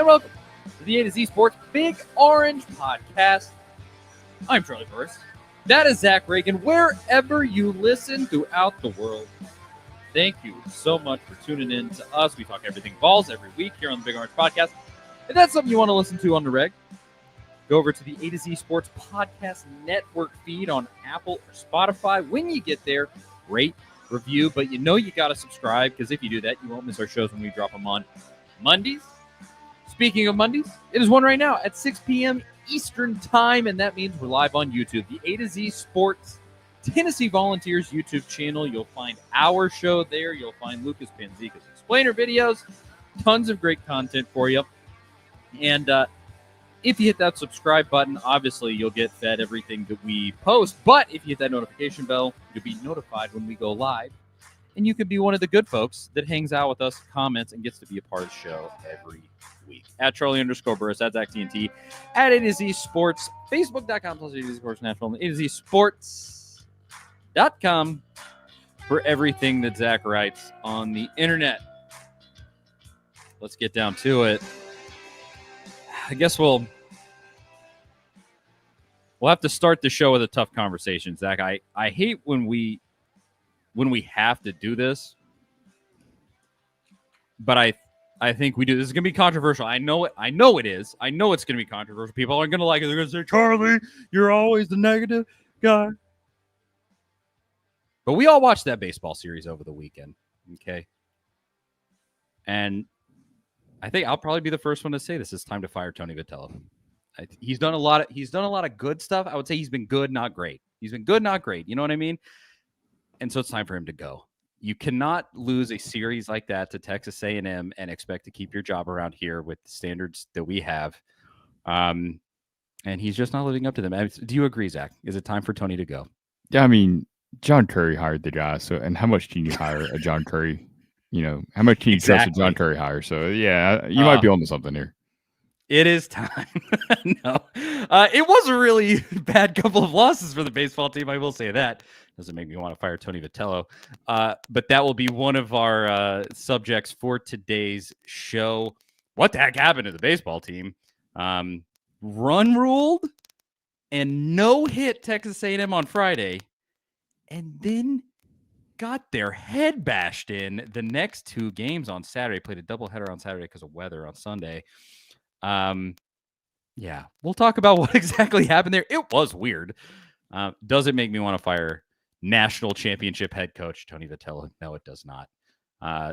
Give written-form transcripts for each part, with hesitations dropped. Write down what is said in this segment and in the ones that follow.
and welcome to the A to Z Sports Big Orange Podcast. I'm Charlie Burris. That is Zach Reagan. Wherever you listen throughout the world, thank you so much for tuning in to us. We talk everything Vols every week here on the Big Orange Podcast. If that's something you want to listen to on the reg, go over to the A to Z Sports Podcast Network feed on Apple or Spotify. When you get there, rate, review, but you got to subscribe, because if you do that, you won't miss our shows when we drop them on Mondays. Speaking of Mondays, it is one right now at 6 p.m. Eastern Time, and that means we're live on YouTube. The A to Z Sports Tennessee Volunteers YouTube channel. You'll find our show there. You'll find Lucas Panzica's explainer videos. Tons of great content for you. And if you hit that subscribe button, obviously you'll get fed everything that we post. But if you hit that notification bell, you'll be notified when we go live. And you could be one of the good folks that hangs out with us, comments, and gets to be a part of the show every week. At Charlie_Burris, at Zach TNT, at A to Z Sports, Facebook.com/A to Z Sports National, and A to Z Sports.com for everything that Zach writes on the internet. Let's get down to it. I guess we'll have to start the show with a tough conversation, Zach. I hate when we have to do this, but I think we do. This is going to be controversial. I know it. I know it is. I know it's going to be controversial. People aren't going to like it. They're going to say, Charlie, you're always the negative guy. But we all watched that baseball series over the weekend, okay? And I think I'll probably be the first one to say this. It's time to fire Tony Vitello. He's done a lot of good stuff. I would say he's been good, not great. He's been good, not great. You know what I mean? And so it's time for him to go. You cannot lose a series like that to Texas A&M and expect to keep your job around here with the standards that we have. And he's just not living up to them. Do you agree, Zach? Is it time for Tony to go? Yeah, I mean, John Curry hired the guy. So, and how much can you hire a John Curry? You know, how much can you trust a John Curry hire? So, yeah, you might be onto something here. It is time. No, it was a really bad couple of losses for the baseball team. I will say that. Doesn't make me want to fire Tony Vitello. But that will be one of our subjects for today's show. What the heck happened to the baseball team? Run ruled and no hit Texas A&M on Friday, and then got their head bashed in the next two games on Saturday. Played a doubleheader on Saturday because of weather on Sunday. Yeah, we'll talk about what exactly happened there. It was weird. Does it make me want to fire national championship head coach Tony Vitello? No, it does not.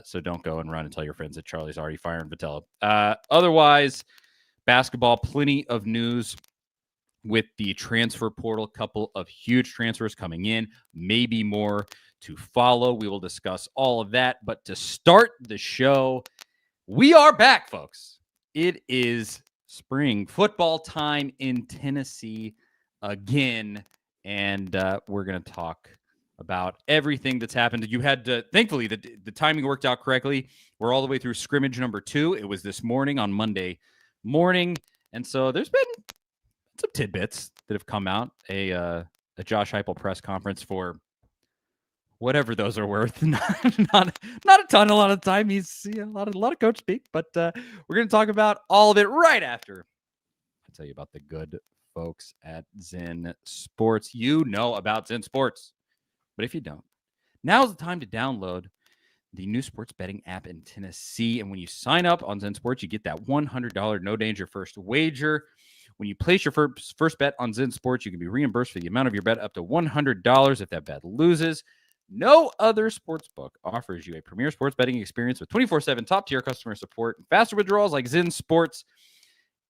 So don't go and run and tell your friends that Charlie's already firing Vitello. Otherwise, basketball, plenty of news with the transfer portal. Couple of huge transfers coming in, maybe more to follow. We will discuss all of that. But to start the show, we are back, folks. It is spring football time in Tennessee again, and we're going to talk about everything that's happened. You had to, thankfully, the timing worked out correctly. We're all the way through scrimmage number 2. It was this morning on Monday morning, and so there's been some tidbits that have come out. A Josh Heupel press conference for whatever those are worth. not a ton. A lot of time he's a lot of coach speak, but we're going to talk about all of it right after I tell you about the good folks at Zen Sports. You know about Zen Sports, but if you don't, now's the time to download the new sports betting app in Tennessee. And when you sign up on Zen Sports, you get that $100 no danger first wager. When you place your first bet on Zen Sports, you can be reimbursed for the amount of your bet up to $100 if that bet loses. No other sportsbook offers you a premier sports betting experience with 24/7 top-tier customer support and faster withdrawals like Zen Sports.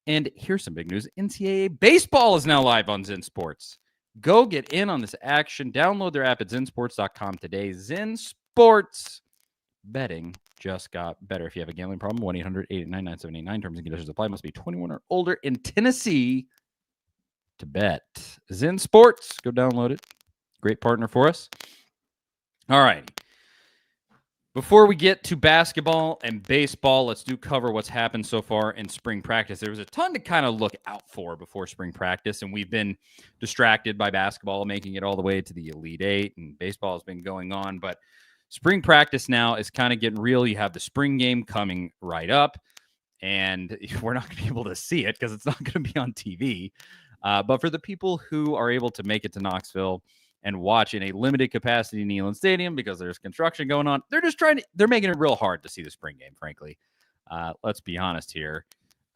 And here's some big news. NCAA baseball is now live on Zen Sports. Go get in on this action. Download their app at zensports.com today. Zen Sports betting just got better. If you have a gambling problem, 1-800-889-9789. Terms and conditions apply. Must be 21 or older in Tennessee to bet. Zen Sports. Go download it. Great partner for us. All right. Before we get to basketball and baseball, let's cover what's happened so far in spring practice. There was a ton to kind of look out for before spring practice, and we've been distracted by basketball, making it all the way to the Elite Eight, and baseball has been going on. But spring practice now is kind of getting real. You have the spring game coming right up, and we're not going to be able to see it because it's not going to be on TV. But for the people who are able to make it to Knoxville and watch in a limited capacity in Neyland Stadium because there's construction going on, they're making it real hard to see the spring game, frankly. Let's be honest here.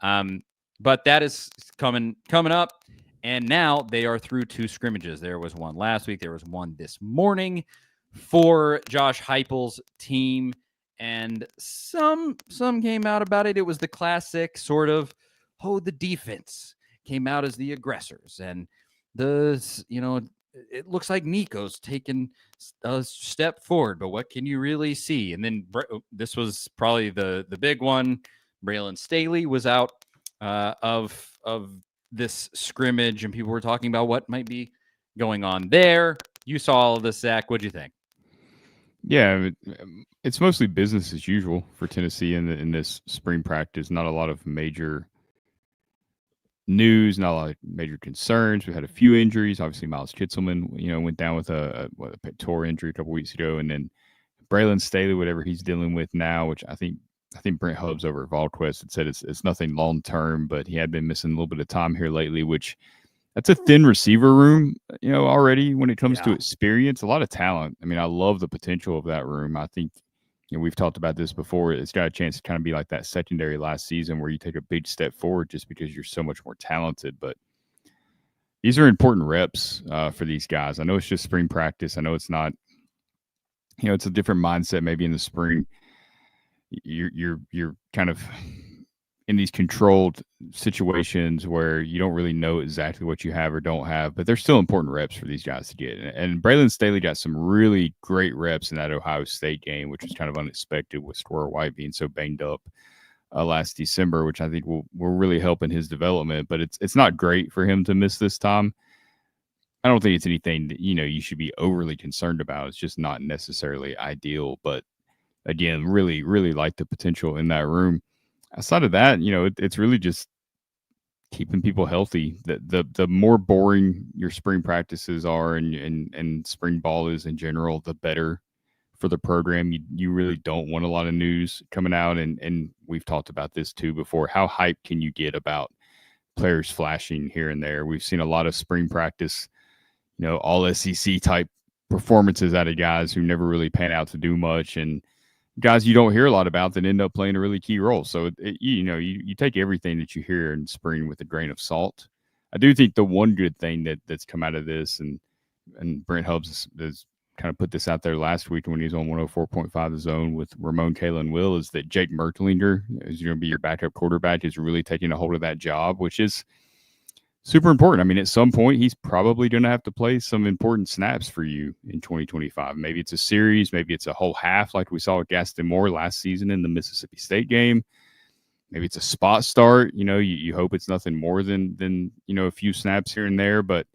But that is coming up. And now they are through 2 scrimmages. There was one last week. There was one this morning for Josh Heupel's team. And some came out about it. It was the classic sort of, the defense came out as the aggressors. And it looks like Nico's taken a step forward, but what can you really see? And then this was probably the big one. Braylon Staley was out of this scrimmage, and people were talking about what might be going on there. You saw all of this, Zach. What'd you think? Yeah, it's mostly business as usual for Tennessee in this spring practice. Not a lot of major news, not a lot of major concerns. We had a few injuries. Obviously, Miles Kitselman, went down with a pectoral injury a couple weeks ago, and then Braylon Staley, whatever he's dealing with now, which I think Brent Hubbs over at VolQuest had said it's nothing long term, but he had been missing a little bit of time here lately, which that's a thin receiver room, already when it comes to experience, a lot of talent. I mean, I love the potential of that room. I think, we've talked about this before. It's got a chance to kind of be like that secondary last season where you take a big step forward just because you're so much more talented. But these are important reps for these guys. I know it's just spring practice. I know it's not, it's a different mindset maybe in the spring. You're kind of in these controlled situations where you don't really know exactly what you have or don't have, but they're still important reps for these guys to get. And Braylon Staley got some really great reps in that Ohio State game, which was kind of unexpected with Squirrel White being so banged up last December, which I think will really help in his development. But it's not great for him to miss this time. I don't think it's anything that, you should be overly concerned about. It's just not necessarily ideal. But again, really, really like the potential in that room. Outside of that, it's really just keeping people healthy. The more boring your spring practices are and spring ball is in general, the better for the program. You really don't want a lot of news coming out. And we've talked about this too before. How hyped can you get about players flashing here and there? We've seen a lot of spring practice, all SEC type performances out of guys who never really pan out to do much. And guys you don't hear a lot about that end up playing a really key role. So, you take everything that you hear in spring with a grain of salt. I do think the one good thing that's come out of this, and Brent Hubbs has kind of put this out there last week when he was on 104.5 The Zone with Ramon, Kayla, and Will, is that Jake Mertlinger is going to be your backup quarterback, is really taking a hold of that job, which is super important. I mean, at some point, he's probably going to have to play some important snaps for you in 2025. Maybe it's a series. Maybe it's a whole half like we saw with Gaston Moore last season in the Mississippi State game. Maybe it's a spot start. You hope it's nothing more than a few snaps here and there. But,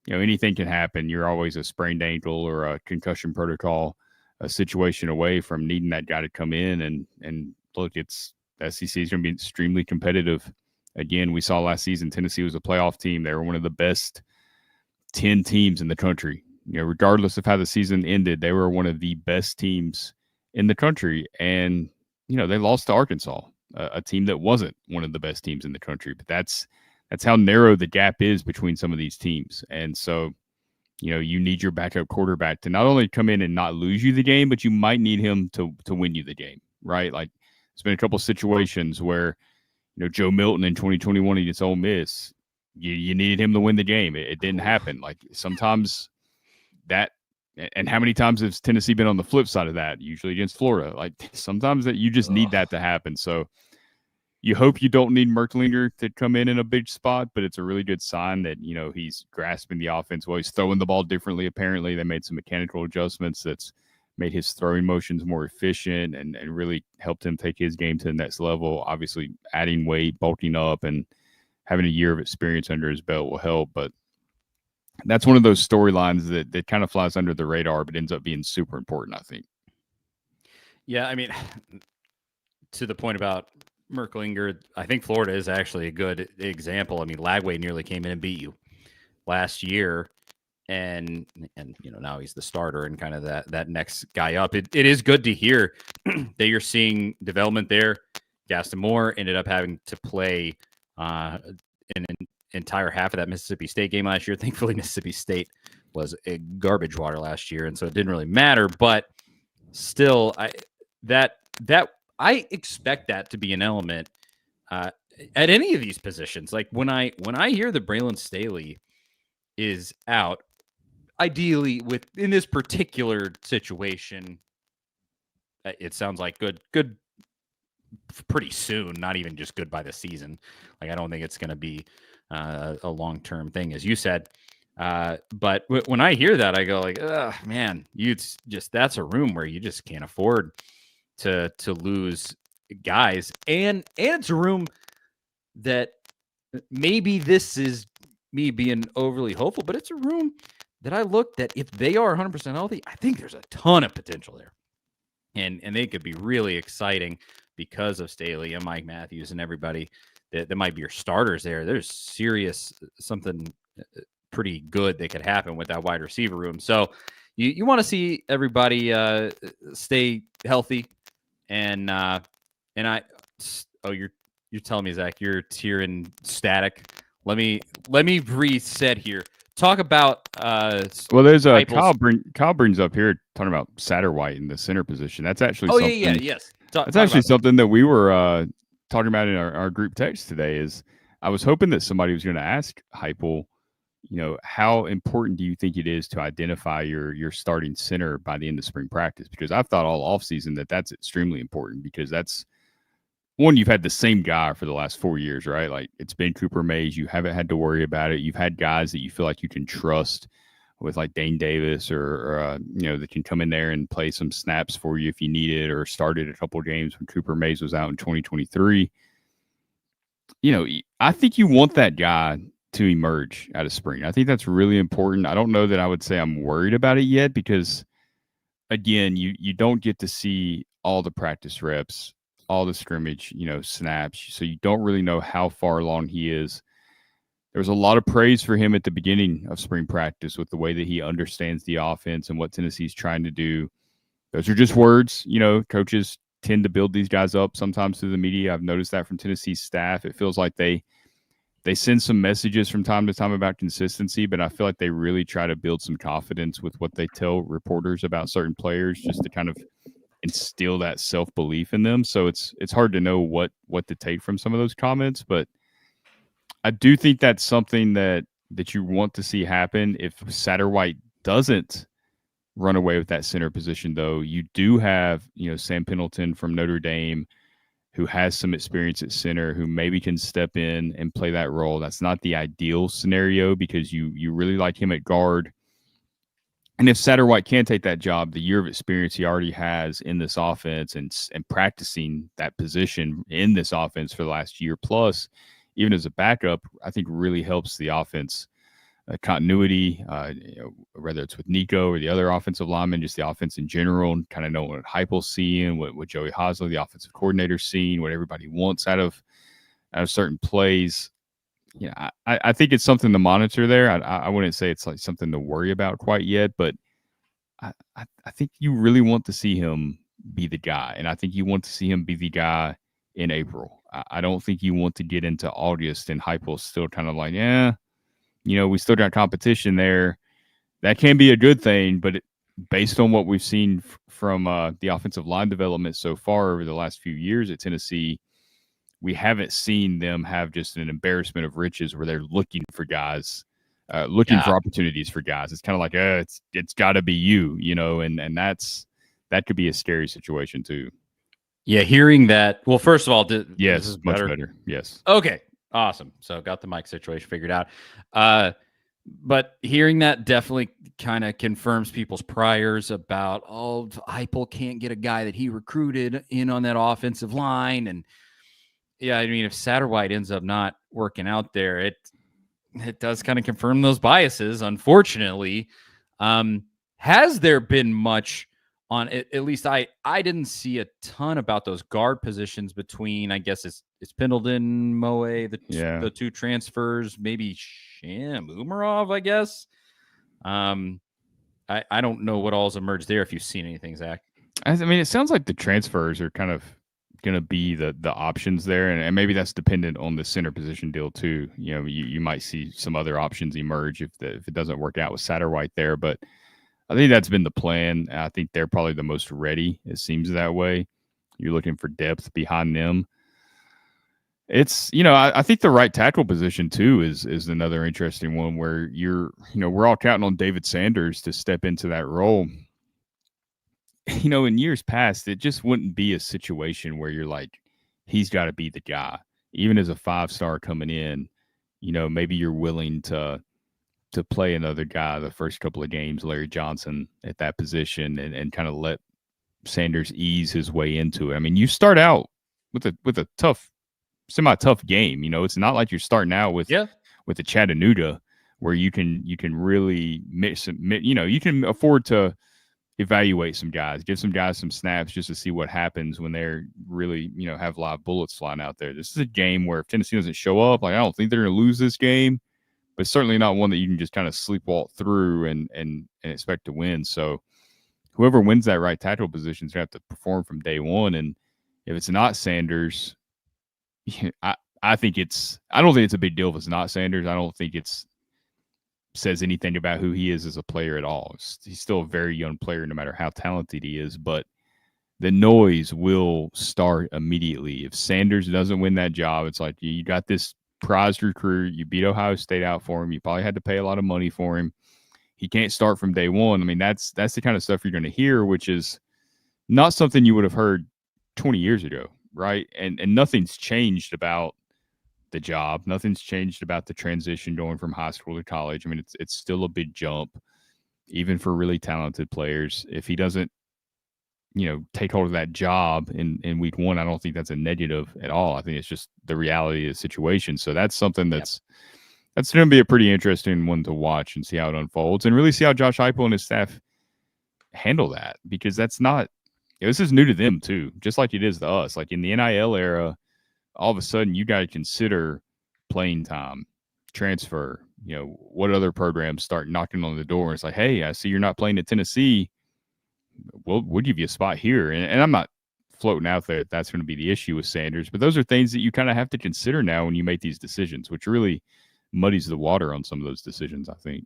anything can happen. You're always a sprained ankle or a concussion protocol a situation away from needing that guy to come in. And look, SEC is going to be extremely competitive. Again, we saw last season Tennessee was a playoff team. They were one of the best 10 teams in the country. Regardless of how the season ended, they were one of the best teams in the country. And, they lost to Arkansas, a team that wasn't one of the best teams in the country. But that's how narrow the gap is between some of these teams. And so, you need your backup quarterback to not only come in and not lose you the game, but you might need him to win you the game, right? Like, there's been a couple of situations where, Joe Milton in 2021 against Ole Miss, you needed him to win the game. It didn't happen. Like, sometimes that, and how many times has Tennessee been on the flip side of that? Usually against Florida. Like, sometimes that you just need that to happen. So you hope you don't need Mertlinger to come in a big spot, but it's a really good sign that, he's grasping the offense. Well, he's throwing the ball differently. Apparently they made some mechanical adjustments that's made his throwing motions more efficient and really helped him take his game to the next level. Obviously, adding weight, bulking up, and having a year of experience under his belt will help. But that's one of those storylines that kind of flies under the radar, but ends up being super important, I think. Yeah, I mean, to the point about Merklinger, I think Florida is actually a good example. I mean, Lagway nearly came in and beat you last year. And now he's the starter and kind of that next guy up. It is good to hear that you're seeing development there. Gaston Moore ended up having to play an entire half of that Mississippi State game last year. Thankfully, Mississippi State was a garbage water last year, and so it didn't really matter. But still, I expect that to be an element at any of these positions. Like when I hear that Braylon Staley is out, ideally in this particular situation, it sounds like good pretty soon, not even just good by the season. Like I don't think it's going to be a long-term thing, as you said. But when I hear that, I go like, man, that's a room where you just can't afford to lose guys, and it's a room that maybe this is me being overly hopeful, but it's a room that I looked at. If they are 100% healthy, I think there's a ton of potential there, and they could be really exciting because of Staley and Mike Matthews and everybody that might be your starters there. There's serious something pretty good that could happen with that wide receiver room. So you want to see everybody stay healthy, and you're telling me, Zach, you're tearing static. Let me reset here. Talk about well, there's Kyle brings up here talking about Satterwhite in the center position. That's actually yes. That's actually something that we were talking about in our group text today. Is I was hoping that somebody was going to ask Heupel, how important do you think it is to identify your starting center by the end of spring practice? Because I've thought all offseason that's extremely important, because that's one, you've had the same guy for the last 4 years, right? Like it's been Cooper Mays. You haven't had to worry about it. You've had guys that you feel like you can trust with like Dane Davis or that can come in there and play some snaps for you if you need it, or started a couple of games when Cooper Mays was out in 2023. I think you want that guy to emerge out of spring. I think that's really important. I don't know that I would say I'm worried about it yet, because again, you don't get to see all the practice reps, all the scrimmage, snaps. So you don't really know how far along he is. There was a lot of praise for him at the beginning of spring practice with the way that he understands the offense and what Tennessee's trying to do. Those are just words. Coaches tend to build these guys up sometimes through the media. I've noticed that from Tennessee's staff. It feels like they send some messages from time to time about consistency, but I feel like they really try to build some confidence with what they tell reporters about certain players, just to kind of instill that self-belief in them. So it's hard to know what to take from some of those comments, but I do think that's something that you want to see happen. If Satterwhite doesn't run away with that center position, though, you do have, Sam Pendleton from Notre Dame, who has some experience at center, who maybe can step in and play that role. That's not the ideal scenario, because you really like him at guard. And if Satterwhite can take that job, the year of experience he already has in this offense and practicing that position in this offense for the last year plus, even as a backup, I think really helps the offense continuity, whether it's with Nico or the other offensive linemen, just the offense in general, and kind of know what Heupel's seeing, what Joey Hosler, the offensive coordinator, seeing, what everybody wants out of certain plays. I think it's something to monitor there. I wouldn't say it's like something to worry about quite yet, but I think you really want to see him be the guy, and I think you want to see him be the guy in April. I don't think you want to get into August and Heupel's still kind of like, we still got competition there. That can be a good thing, but based on what we've seen from the offensive line development so far over the last few years at Tennessee, we haven't seen them have just an embarrassment of riches where they're looking for guys, looking for opportunities for guys. It's kind of like, it's got to be you, and that could be a scary situation too. Yeah, hearing that. Well, first of all, yes, this is much better. Yes. Okay, awesome. So got the mic situation figured out. But hearing that definitely kind of confirms people's priors about, Heupel can't get a guy that he recruited in on that offensive line. And yeah, I mean, if Satterwhite ends up not working out there, it does kind of confirm those biases, unfortunately. Has there been much on it? At least I didn't see a ton about those guard positions between, I guess it's Pendleton, Moe, the two transfers, maybe Sham Umarov, I guess. I don't know what all's emerged there, if you've seen anything, Zach. I mean, it sounds like the transfers are kind of going to be the options there, and maybe that's dependent on the center position deal too. You might see some other options emerge if it doesn't work out with Satterwhite there, but I think that's been the plan. I think they're probably the most ready. It seems that way. You're looking for depth behind them. It's I think the right tackle position too is another interesting one where we're all counting on David Sanders to step into that role. In years past, it just wouldn't be a situation where you're like, he's got to be the guy. Even as a 5-star coming in, maybe you're willing to play another guy the first couple of games, Larry Johnson at that position, and kind of let Sanders ease his way into it. I mean, you start out with a tough, semi-tough game. It's not like you're starting out with the Chattanooga where you can really mix. You can afford to evaluate some guys, give some guys some snaps just to see what happens when they're really, have live bullets flying out there. This is a game where if Tennessee doesn't show up, I don't think they're going to lose this game, but it's certainly not one that you can just kind of sleepwalk through and expect to win. So whoever wins that right tackle position is going to have to perform from day one. And if it's not Sanders, I don't think it's a big deal if it's not Sanders. I don't think it's says anything about who he is as a player at all. He's still a very young player, no matter how talented he is, but the noise will start immediately. If Sanders doesn't win that job, it's like you got this prized recruit, you beat Ohio State out for him, you probably had to pay a lot of money for him. He can't start from day one. I mean, that's the kind of stuff you're going to hear, which is not something you would have heard 20 years ago, right? And nothing's changed about the job. Nothing's changed about the transition going from high school to college. I mean, it's still a big jump, even for really talented players. If he doesn't, take hold of that job in week one, I don't think that's a negative at all. I think it's just the reality of the situation. So that's something that's going to be a pretty interesting one to watch and see how it unfolds, and really see how Josh Heupel and his staff handle that, because that's not. This is new to them too, just like it is to us. Like in the NIL era, all of a sudden you got to consider playing time, transfer, what other programs start knocking on the door. It's like, hey, I see you're not playing at Tennessee. We'll give you a spot here. And I'm not floating out there that's going to be the issue with Sanders, but those are things that you kind of have to consider now when you make these decisions, which really muddies the water on some of those decisions, I think.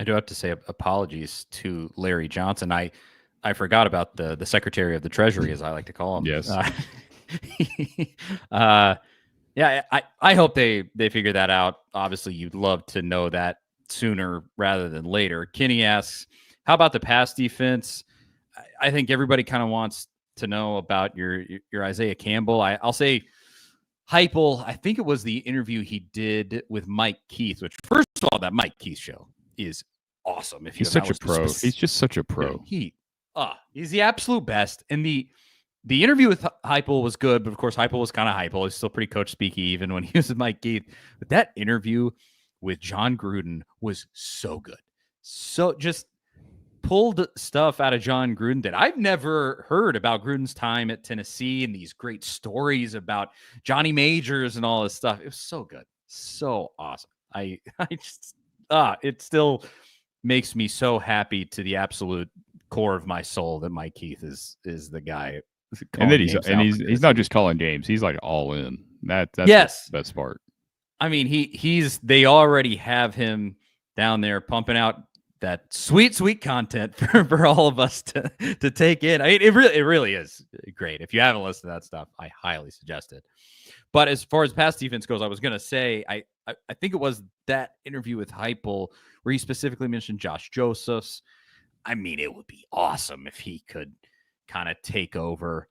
I do have to say apologies to Larry Johnson. I forgot about the Secretary of the Treasury, as I like to call him. Yes. Yeah, I hope they figure that out. Obviously, you'd love to know that sooner rather than later. Kenny asks, how about the pass defense? I think everybody kind of wants to know about your Isaiah Campbell. I'll say Heupel, I think it was the interview he did with Mike Keith, which, first of all, that Mike Keith show is awesome. If he's such a pro. He's just such a pro. He's the absolute best. And the interview with Heupel was good, but of course Heupel was kind of Heupel. He's still pretty coach speaky even when he was with Mike Keith. But that interview with John Gruden was so good. So just pulled stuff out of John Gruden that I've never heard about Gruden's time at Tennessee and these great stories about Johnny Majors and all this stuff. It was so good. So awesome. I just, it still makes me so happy to the absolute core of my soul that Mike Keith is the guy. And then he's not just calling games. He's like all in. That's yes. The best part. I mean, they already have him down there pumping out that sweet content for all of us to take in. I mean, it really is great. If you haven't listened to that stuff, I highly suggest it. But as far as pass defense goes, I was going to say, I think it was that interview with Heupel where he specifically mentioned Josh Josephs. I mean, it would be awesome if he could kind of take over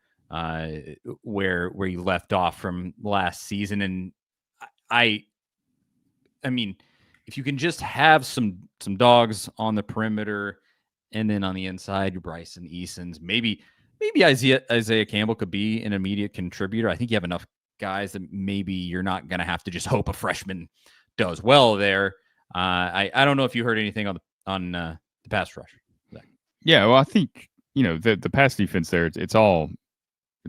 where he left off from last season. And I mean, if you can just have some dogs on the perimeter and then on the inside, your Bryson Easons, maybe Isaiah Campbell could be an immediate contributor. I think you have enough guys that maybe you're not going to have to just hope a freshman does well there. I don't know if you heard anything on the pass rush. Yeah, well, I think the pass defense there. It's all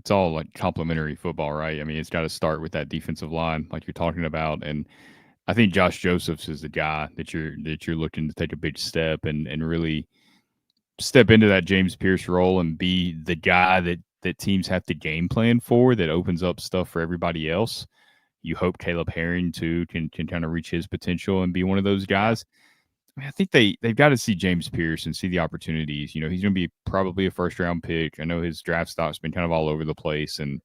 like complimentary football, right? I mean, it's got to start with that defensive line, like you're talking about, and I think Josh Josephs is the guy that you're looking to take a big step and really step into that James Pierce role and be the guy that that teams have to game plan for that opens up stuff for everybody else. You hope Caleb Herring too can kind of reach his potential and be one of those guys. I mean, I think they've got to see James Pierce and see the opportunities. You know, he's going to be probably a first round pick. I know his draft stock's been kind of all over the place, and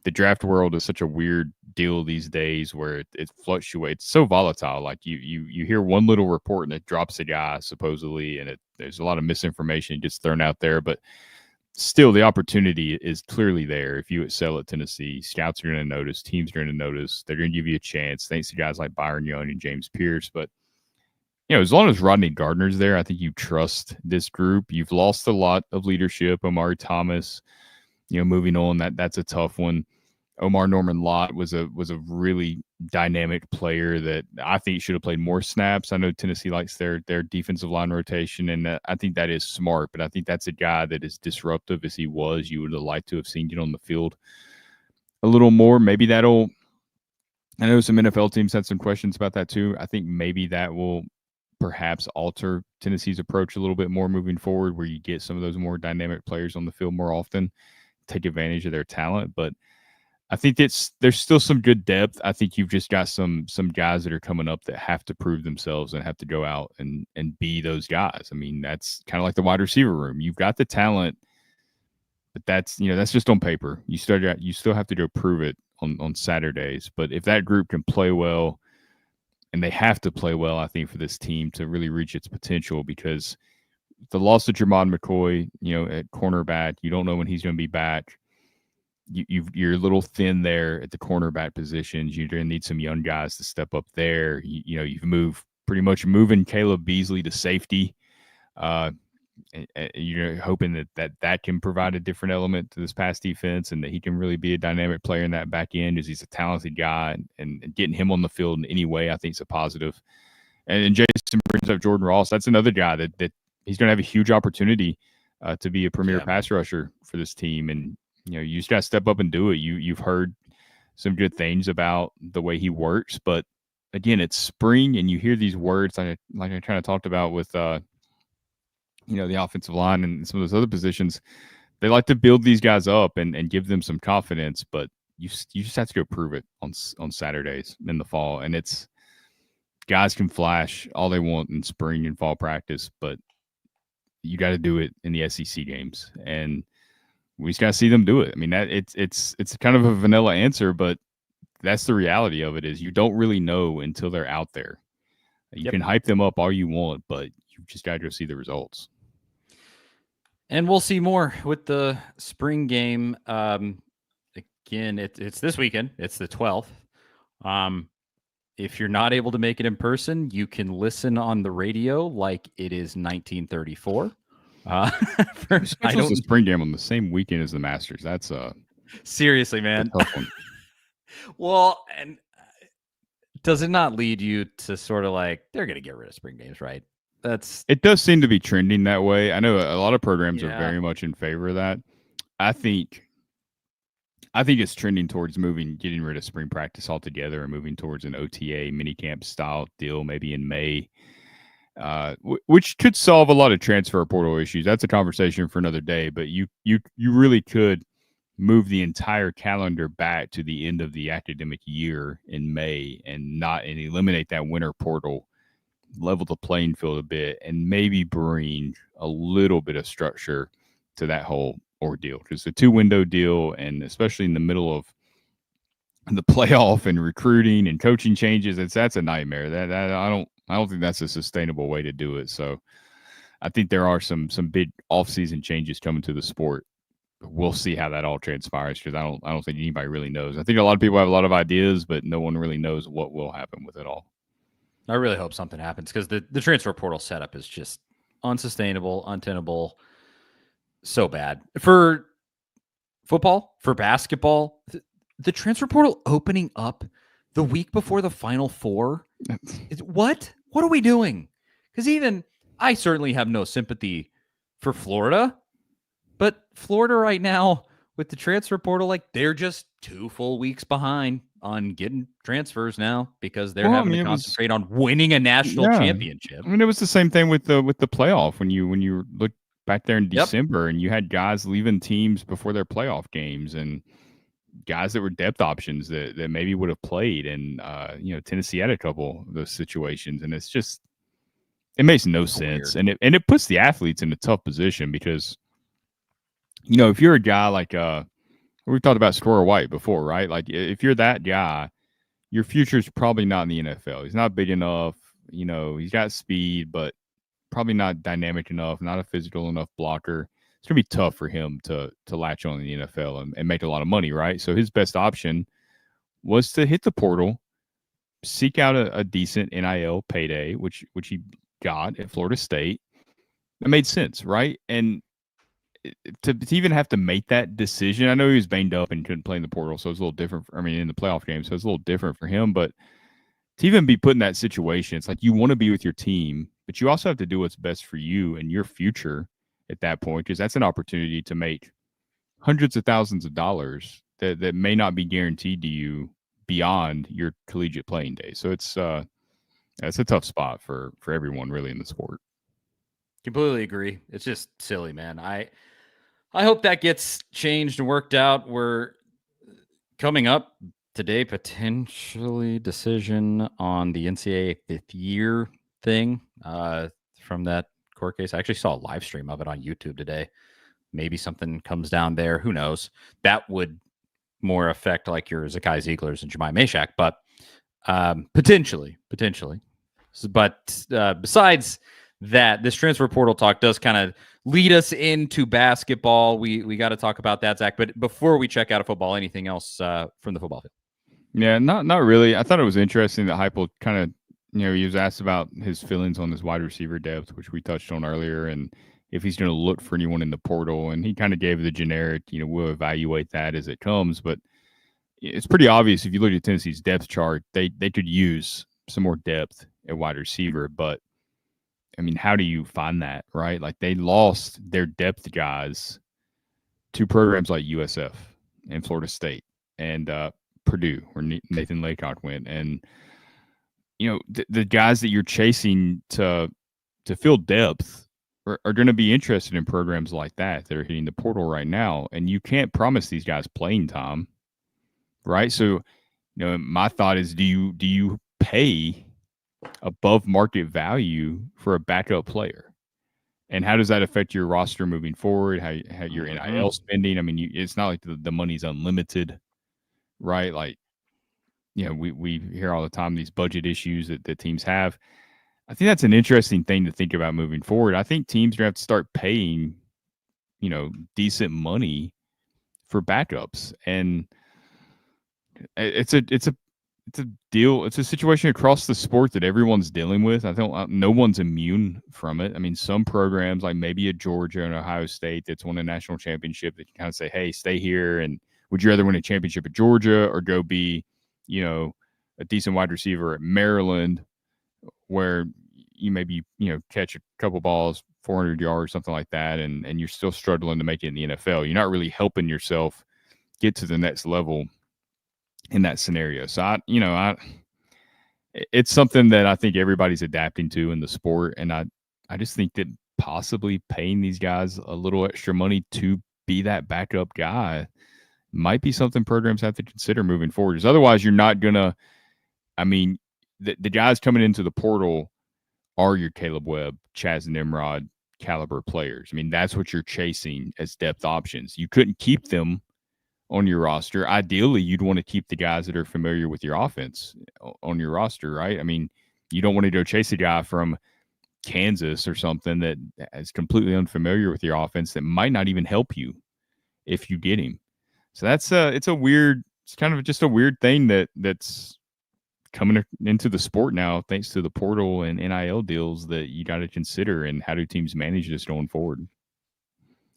the draft world is such a weird deal these days where it fluctuates. It's so volatile. Like you hear one little report and it drops a guy supposedly, and there's a lot of misinformation gets thrown out there, but still the opportunity is clearly there. If you excel at Tennessee, scouts are going to notice, teams are going to notice, they're going to give you a chance thanks to guys like Byron Young and James Pierce. But you know, as long as Rodney Gardner's there, I think you trust this group. You've lost a lot of leadership. Omari Thomas, you know, moving on, that's a tough one. Omar Norman Lott was a really dynamic player that I think should have played more snaps. I know Tennessee likes their defensive line rotation, and I think that is smart, but I think that's a guy that is disruptive as he was. You would have liked to have seen get on the field a little more. Maybe that'll – I know some NFL teams had some questions about that too. I think maybe that will perhaps alter Tennessee's approach a little bit more moving forward, where you get some of those more dynamic players on the field more often, take advantage of their talent. But I think there's still some good depth. I think you've just got some guys that are coming up that have to prove themselves and have to go out and be those guys. I mean, that's kind of like the wide receiver room. You've got the talent, but that's just on paper. You still have to go prove it on Saturdays. But if that group can play well, and they have to play well, I think, for this team to really reach its potential, because the loss of Jermon McCoy, you know, at cornerback, you don't know when he's going to be back. You're a little thin there at the cornerback positions. You're going to need some young guys to step up there. You know, you've pretty much moving Caleb Beasley to safety. You're hoping that can provide a different element to this pass defense, and that he can really be a dynamic player in that back end, as he's a talented guy, and getting him on the field in any way, I think, is a positive. And Jason brings up Jordan Ross. That's another guy that he's going to have a huge opportunity to be a premier pass rusher for this team. And you know, you just got to step up and do it. You've heard some good things about the way he works, but again, it's spring, and you hear these words like I kind of talked about with you know, the offensive line and some of those other positions. They like to build these guys up and give them some confidence, but you just have to go prove it on Saturdays in the fall. And it's guys can flash all they want in spring and fall practice, but you got to do it in the SEC games, and we just got to see them do it. I mean, that it's kind of a vanilla answer, but that's the reality of it. Is you don't really know until they're out there. You can hype them up all you want, but you just got to go see the results. And we'll see more with the spring game. Again, it's this weekend. It's the 12th. If you're not able to make it in person, you can listen on the radio like it is 1934. First, I don't. The spring game on the same weekend as the Masters. That's seriously, man. A tough one. Well, and does it not lead you to sort of like they're going to get rid of spring games, right? It does seem to be trending that way. I know a lot of programs are very much in favor of that. I think it's trending towards getting rid of spring practice altogether and moving towards an OTA minicamp style deal, maybe in May. Which could solve a lot of transfer portal issues. That's a conversation for another day, but you really could move the entire calendar back to the end of the academic year in May and eliminate that winter portal, level the playing field a bit, and maybe bring a little bit of structure to that whole ordeal. Because the 2-window deal, and especially in the middle of the playoff and recruiting and coaching changes, that's a nightmare. That I don't think that's a sustainable way to do it. So I think there are some big off-season changes coming to the sport. We'll see how that all transpires, because I don't think anybody really knows. I think a lot of people have a lot of ideas, but no one really knows what will happen with it all. I really hope something happens, because the transfer portal setup is just unsustainable, untenable, so bad. For football, for basketball, the transfer portal opening up the week before the Final Four. What are we doing? Because even I certainly have no sympathy for Florida, but Florida right now with the transfer portal, like they're just 2 full weeks behind on getting transfers now, because they're having to concentrate on winning a national championship. I mean, it was the same thing with the playoff when you look back there in Yep. December, and you had guys leaving teams before their playoff games and guys that were depth options that maybe would have played. And, Tennessee had a couple of those situations, and it's just, it makes no sense. Weird. And it puts the athletes in a tough position because, if you're a guy like, we've talked about Squirrel White before, right? Like if you're that guy, your future's probably not in the NFL. He's not big enough. He's got speed, but probably not dynamic enough, not a physical enough blocker. It's gonna be tough for him to latch on in the NFL and make a lot of money, right? So his best option was to hit the portal, seek out a decent NIL payday, which he got at Florida State. It made sense, right? And to even have to make that decision, I know he was banged up and couldn't play in the portal, so it's a little different. In the playoff game, so it's a little different for him. But to even be put in that situation, it's like you want to be with your team, but you also have to do what's best for you and your future at that point, because that's an opportunity to make hundreds of thousands of dollars that may not be guaranteed to you beyond your collegiate playing day. So it's a tough spot for everyone really in the sport. Completely agree. It's just silly, man. I hope that gets changed and worked out. We're coming up today, potentially decision on the NCAA fifth year thing from that court case. I actually saw a live stream of it on YouTube today. Maybe something comes down there. Who knows? That would more affect like your Zakai Zieglers and Jemai Meshack, but potentially. But besides that, this transfer portal talk does kind of lead us into basketball. We got to talk about that, Zach. But before we check out of football, anything else from the football field? Yeah, not really. I thought it was interesting that Heupel kind of, he was asked about his feelings on this wide receiver depth, which we touched on earlier, and if he's going to look for anyone in the portal. And he kind of gave the generic, we'll evaluate that as it comes. But it's pretty obvious if you look at Tennessee's depth chart, they could use some more depth at wide receiver. But, how do you find that, right? Like they lost their depth guys to programs like USF and Florida State and Purdue, where Nathan Laycock went. And, the guys that you're chasing to fill depth are going to be interested in programs like that are hitting the portal right now. And you can't promise these guys playing time, right? So, my thought is, do you pay above market value for a backup player? And how does that affect your roster moving forward? How your NIL spending? It's not like the money's unlimited, right? Like, we hear all the time these budget issues that teams have. I think that's an interesting thing to think about moving forward. I think teams are going to have to start paying, decent money for backups. And it's a deal. It's a situation across the sport that everyone's dealing with. No one's immune from it. Some programs like maybe a Georgia and Ohio State that's won a national championship that can kind of say, hey, stay here. And would you rather win a championship at Georgia or go be, a decent wide receiver at Maryland, where you maybe, catch a couple balls, 400 yards, something like that, and you're still struggling to make it in the NFL. You're not really helping yourself get to the next level in that scenario. So it's something that I think everybody's adapting to in the sport. And I just think that possibly paying these guys a little extra money to be that backup guy might be something programs have to consider moving forward. Because otherwise you're not gonna, the guys coming into the portal are your Caleb Webb, Chaz Nimrod caliber players. That's what you're chasing as depth options. You couldn't keep them on your roster. Ideally, you'd want to keep the guys that are familiar with your offense on your roster, right? You don't want to go chase a guy from Kansas or something that is completely unfamiliar with your offense that might not even help you if you get him. So it's kind of just a weird thing that's coming into the sport now, thanks to the portal and NIL deals that you got to consider. And how do teams manage this going forward?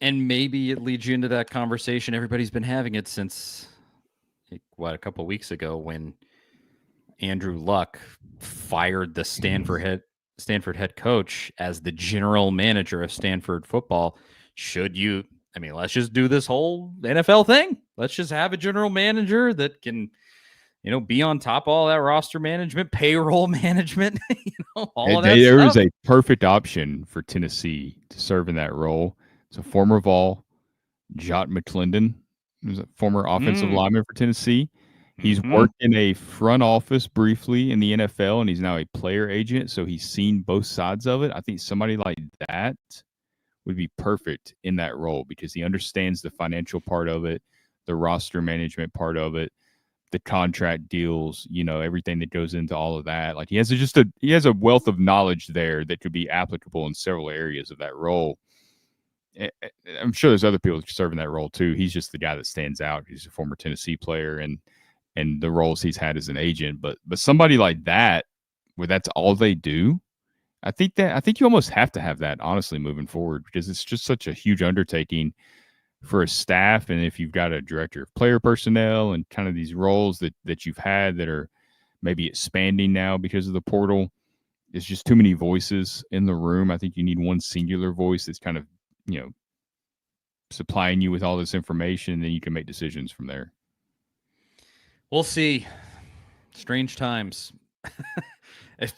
And maybe it leads you into that conversation. Everybody's been having it since, a couple of weeks ago when Andrew Luck fired the Stanford head coach as the general manager of Stanford football. Should you, let's just do this whole NFL thing. Let's just have a general manager that can, be on top of all that roster management, payroll management, all of that There stuff. is a perfect option for Tennessee to serve in that role. So former Vol, Jot McClendon, who's a former offensive lineman for Tennessee. He's worked in a front office briefly in the NFL, and he's now a player agent, so he's seen both sides of it. I think somebody like that would be perfect in that role because he understands the financial part of it, the roster management part of it, the contract deals, everything that goes into all of that. Like he has a wealth of knowledge there that could be applicable in several areas of that role. I'm sure there's other people serving that role too. He's just the guy that stands out. He's a former Tennessee player and the roles he's had as an agent. But somebody like that, where that's all they do, I think you almost have to have that, honestly, moving forward, because it's just such a huge undertaking for a staff. And if you've got a director of player personnel and kind of these roles that you've had that are maybe expanding now because of the portal, it's just too many voices in the room. I think you need one singular voice that's kind of, supplying you with all this information, and then you can make decisions from there. We'll see. Strange times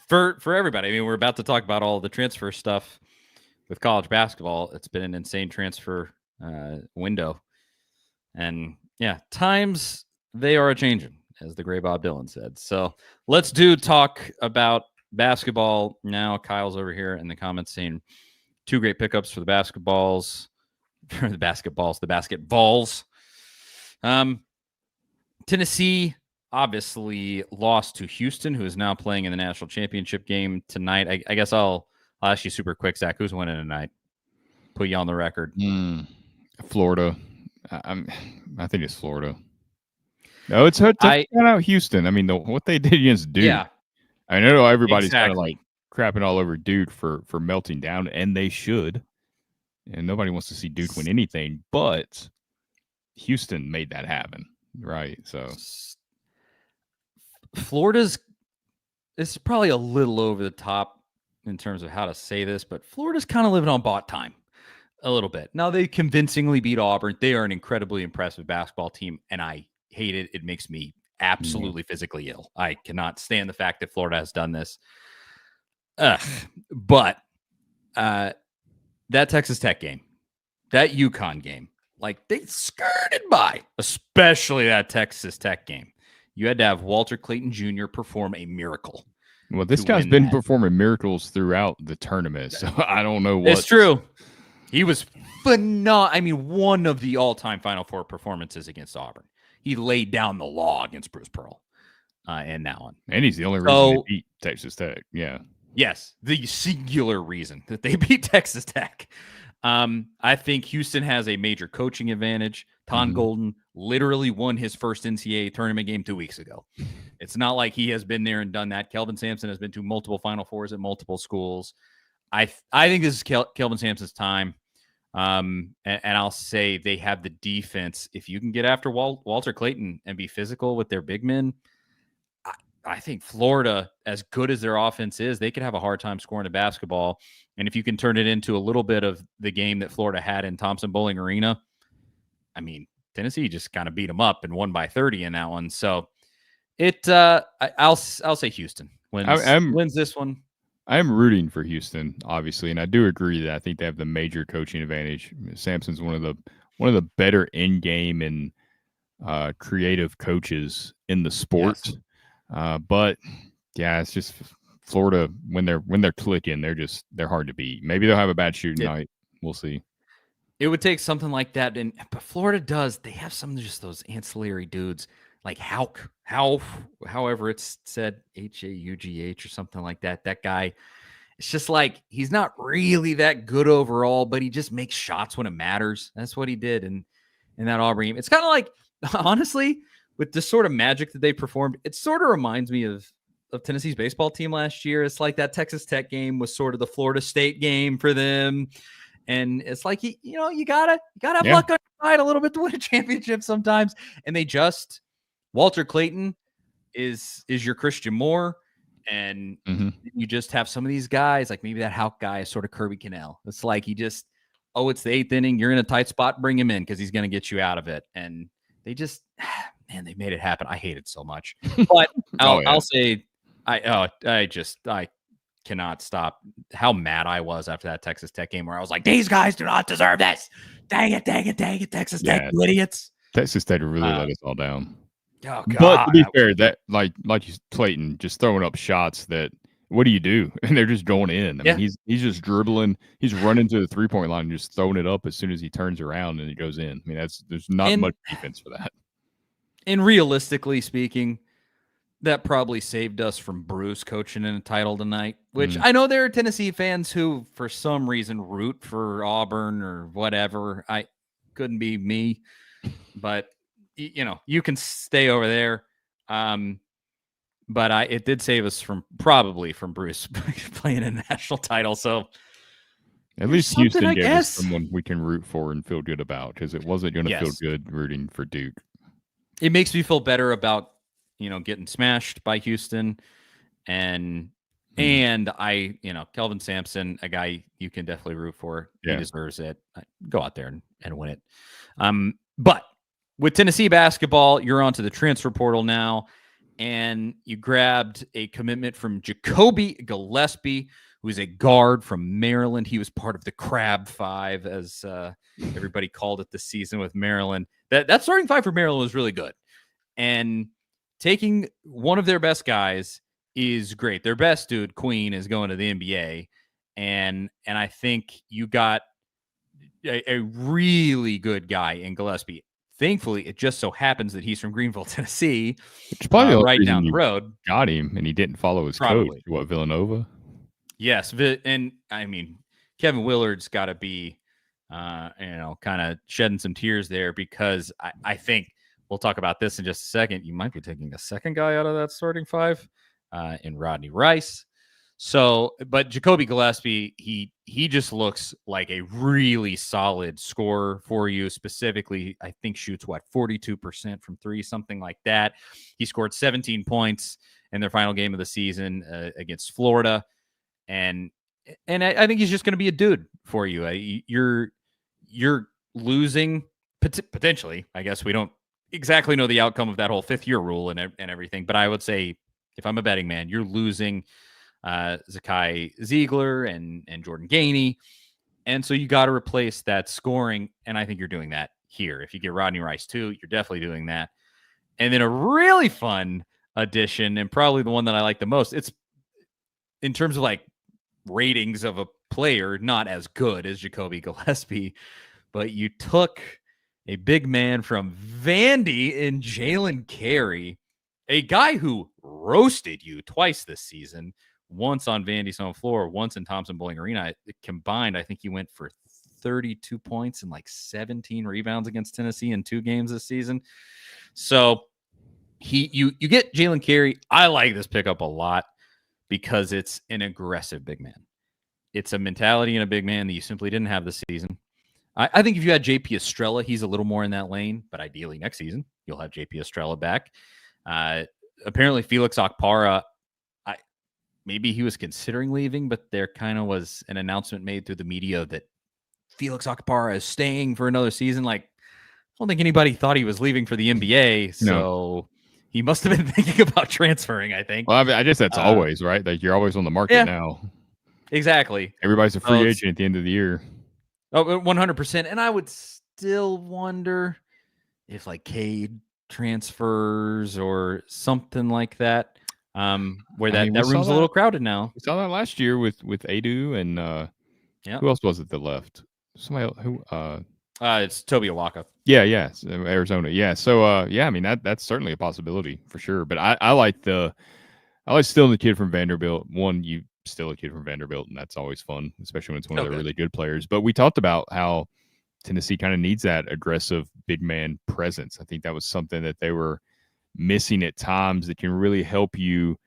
for everybody. I mean, we're about to talk about all the transfer stuff with college basketball. It's been an insane transfer window, and times they are a changing, as the great Bob Dylan said. So let's talk about basketball now. Kyle's over here in the comments saying 2 great pickups for the basketballs. The Vols. Tennessee obviously lost to Houston, who is now playing in the national championship game tonight. I guess I'll ask you super quick, Zach. Who's winning tonight? Put you on the record. Florida. I think it's Florida. No, it's out Houston. I mean, what they did against Duke. Yeah. I know everybody's kind of like crapping all over Duke for melting down, and they should. And nobody wants to see Duke win anything, but Houston made that happen, right? So Florida's it's probably a little over the top in terms of how to say this, but Florida's kind of living on bought time a little bit. Now, they convincingly beat Auburn. They are an incredibly impressive basketball team, and I hate it. It makes me absolutely physically ill. I cannot stand the fact that Florida has done this. But that Texas Tech game, that UConn game, like they skirted by, especially that Texas Tech game. You had to have Walter Clayton Jr. perform a miracle. Well, this guy's been performing miracles throughout the tournament, so I don't know what. It's true. He was phenomenal. I mean, one of the all-time Final Four performances against Auburn. He laid down the law against Bruce Pearl in that one. And he's the only reason they beat Texas Tech. Yeah. Yes, the singular reason that they beat Texas Tech. I think Houston has a major coaching advantage. Ton Golden literally won his first NCAA tournament game 2 weeks ago. It's not like he has been there and done that. Kelvin Sampson has been to multiple Final Fours at multiple schools. I think this is Kelvin Sampson's time. And I'll say they have the defense. If you can get after Walter Clayton and be physical with their big men, I think Florida, as good as their offense is, they could have a hard time scoring the basketball. And if you can turn it into a little bit of the game that Florida had in Thompson-Boling Arena, I mean, Tennessee just kind of beat them up and won by 30 in that one. So I'll say Houston wins this one. I'm rooting for Houston, obviously, and I do agree that I think they have the major coaching advantage. Sampson's one of the better in-game and creative coaches in the sport. Yes. But yeah, it's just Florida when they're clicking, they're hard to beat. Maybe they'll have a bad shooting night. We'll see. It would take something like that, but Florida does. They have some of just those ancillary dudes like Hauk, however it's said, Haugh or something like that. That guy, it's just like he's not really that good overall, but he just makes shots when it matters. That's what he did in that Auburn game. It's kind of like, honestly, with this sort of magic that they performed, it sort of reminds me of Tennessee's baseball team last year. It's like that Texas Tech game was sort of the Florida State game for them. And it's like, you gotta have luck on your side a little bit to win a championship sometimes. And Walter Clayton is your Christian Moore. And you just have some of these guys, like maybe that Hauk guy is sort of Kirby Cannell. It's like it's the 8th inning. You're in a tight spot, bring him in because he's going to get you out of it. And they just, man, they made it happen. I hate it so much. But I'll say, I cannot stop how mad I was after that Texas Tech game where I was like, these guys do not deserve this. Dang it, Texas Tech, you idiots. Texas Tech really let us all down. Oh, but God. to be fair, that like you Clayton just throwing up shots that what do you do? And they're just going in. I mean, he's just dribbling. He's running to the 3-point line and just throwing it up as soon as he turns around and it goes in. I mean, there's not much defense for that. And realistically speaking, that probably saved us from Bruce coaching in a title tonight, which I know there are Tennessee fans who, for some reason, root for Auburn or whatever. I couldn't be me, but you can stay over there. But it did save us from Bruce playing a national title. So at least Houston gave us someone we can root for and feel good about, because it wasn't going to feel good rooting for Duke. It makes me feel better about getting smashed by Houston, and Kelvin Sampson, a guy you can definitely root for. He deserves it. Go out there and win it. But with Tennessee basketball, you're onto the transfer portal now, and you grabbed a commitment from Jacoby Gillespie, who is a guard from Maryland. He was part of the Crab Five, as everybody called it this season with Maryland. That starting five for Maryland was really good, and taking one of their best guys is great. Their best dude, Queen, is going to the NBA, and I think you got a really good guy in Gillespie. Thankfully, it just so happens that he's from Greenville, Tennessee, it's probably right down the road. Got him, and he didn't follow his coach. What, Villanova? Yes, and I mean, Kevin Willard's got to be, kind of shedding some tears there, because I think we'll talk about this in just a second. You might be taking a second guy out of that starting five in Rodney Rice. So, but Jacoby Gillespie, he just looks like a really solid scorer for you. Specifically, I think shoots 42% from three, something like that. He scored 17 points in their final game of the season against Florida, and I think he's just going to be a dude for you. You're losing potentially. I guess we don't exactly know the outcome of that whole fifth year rule and everything, but I would say if I'm a betting man, you're losing Zakai Ziegler and Jordan Gainey. And so you got to replace that scoring. And I think you're doing that here. If you get Rodney Rice too, you're definitely doing that. And then a really fun addition, and probably the one that I like the most, it's in terms of like ratings of a player, not as good as Jacoby Gillespie, but you took a big man from Vandy in Jalen Carey, a guy who roasted you twice this season, once on Vandy's home floor, once in Thompson Bowling Arena. Combined, I think he went for 32 points and like 17 rebounds against Tennessee in 2 games this season. So you get Jalen Carey. I like this pickup a lot because it's an aggressive big man. It's a mentality in a big man that you simply didn't have this season. I think if you had JP Estrella, he's a little more in that lane, but ideally next season, you'll have JP Estrella back. Apparently Felix Okpara, maybe he was considering leaving, but there kind of was an announcement made through the media that Felix Okpara is staying for another season. Like, I don't think anybody thought he was leaving for the NBA, so he must have been thinking about transferring, I think. Well, I guess that's always, right? Like, you're always on the market now. Exactly. Everybody's a free agent at the end of the year. Oh, 100%. And I would still wonder if like Cade transfers or something like that, where that room's a little crowded now. We saw that last year with Adu and who else was it that left? Somebody else, who it's Toby Awaka. Yeah, Arizona. Yeah. So I mean that's certainly a possibility for sure. But I like still the kid from Vanderbilt. You still a kid from Vanderbilt, and that's always fun, especially when it's one of their really good players. But we talked about how Tennessee kind of needs that aggressive big man presence. I think that was something that they were missing at times that can really help you.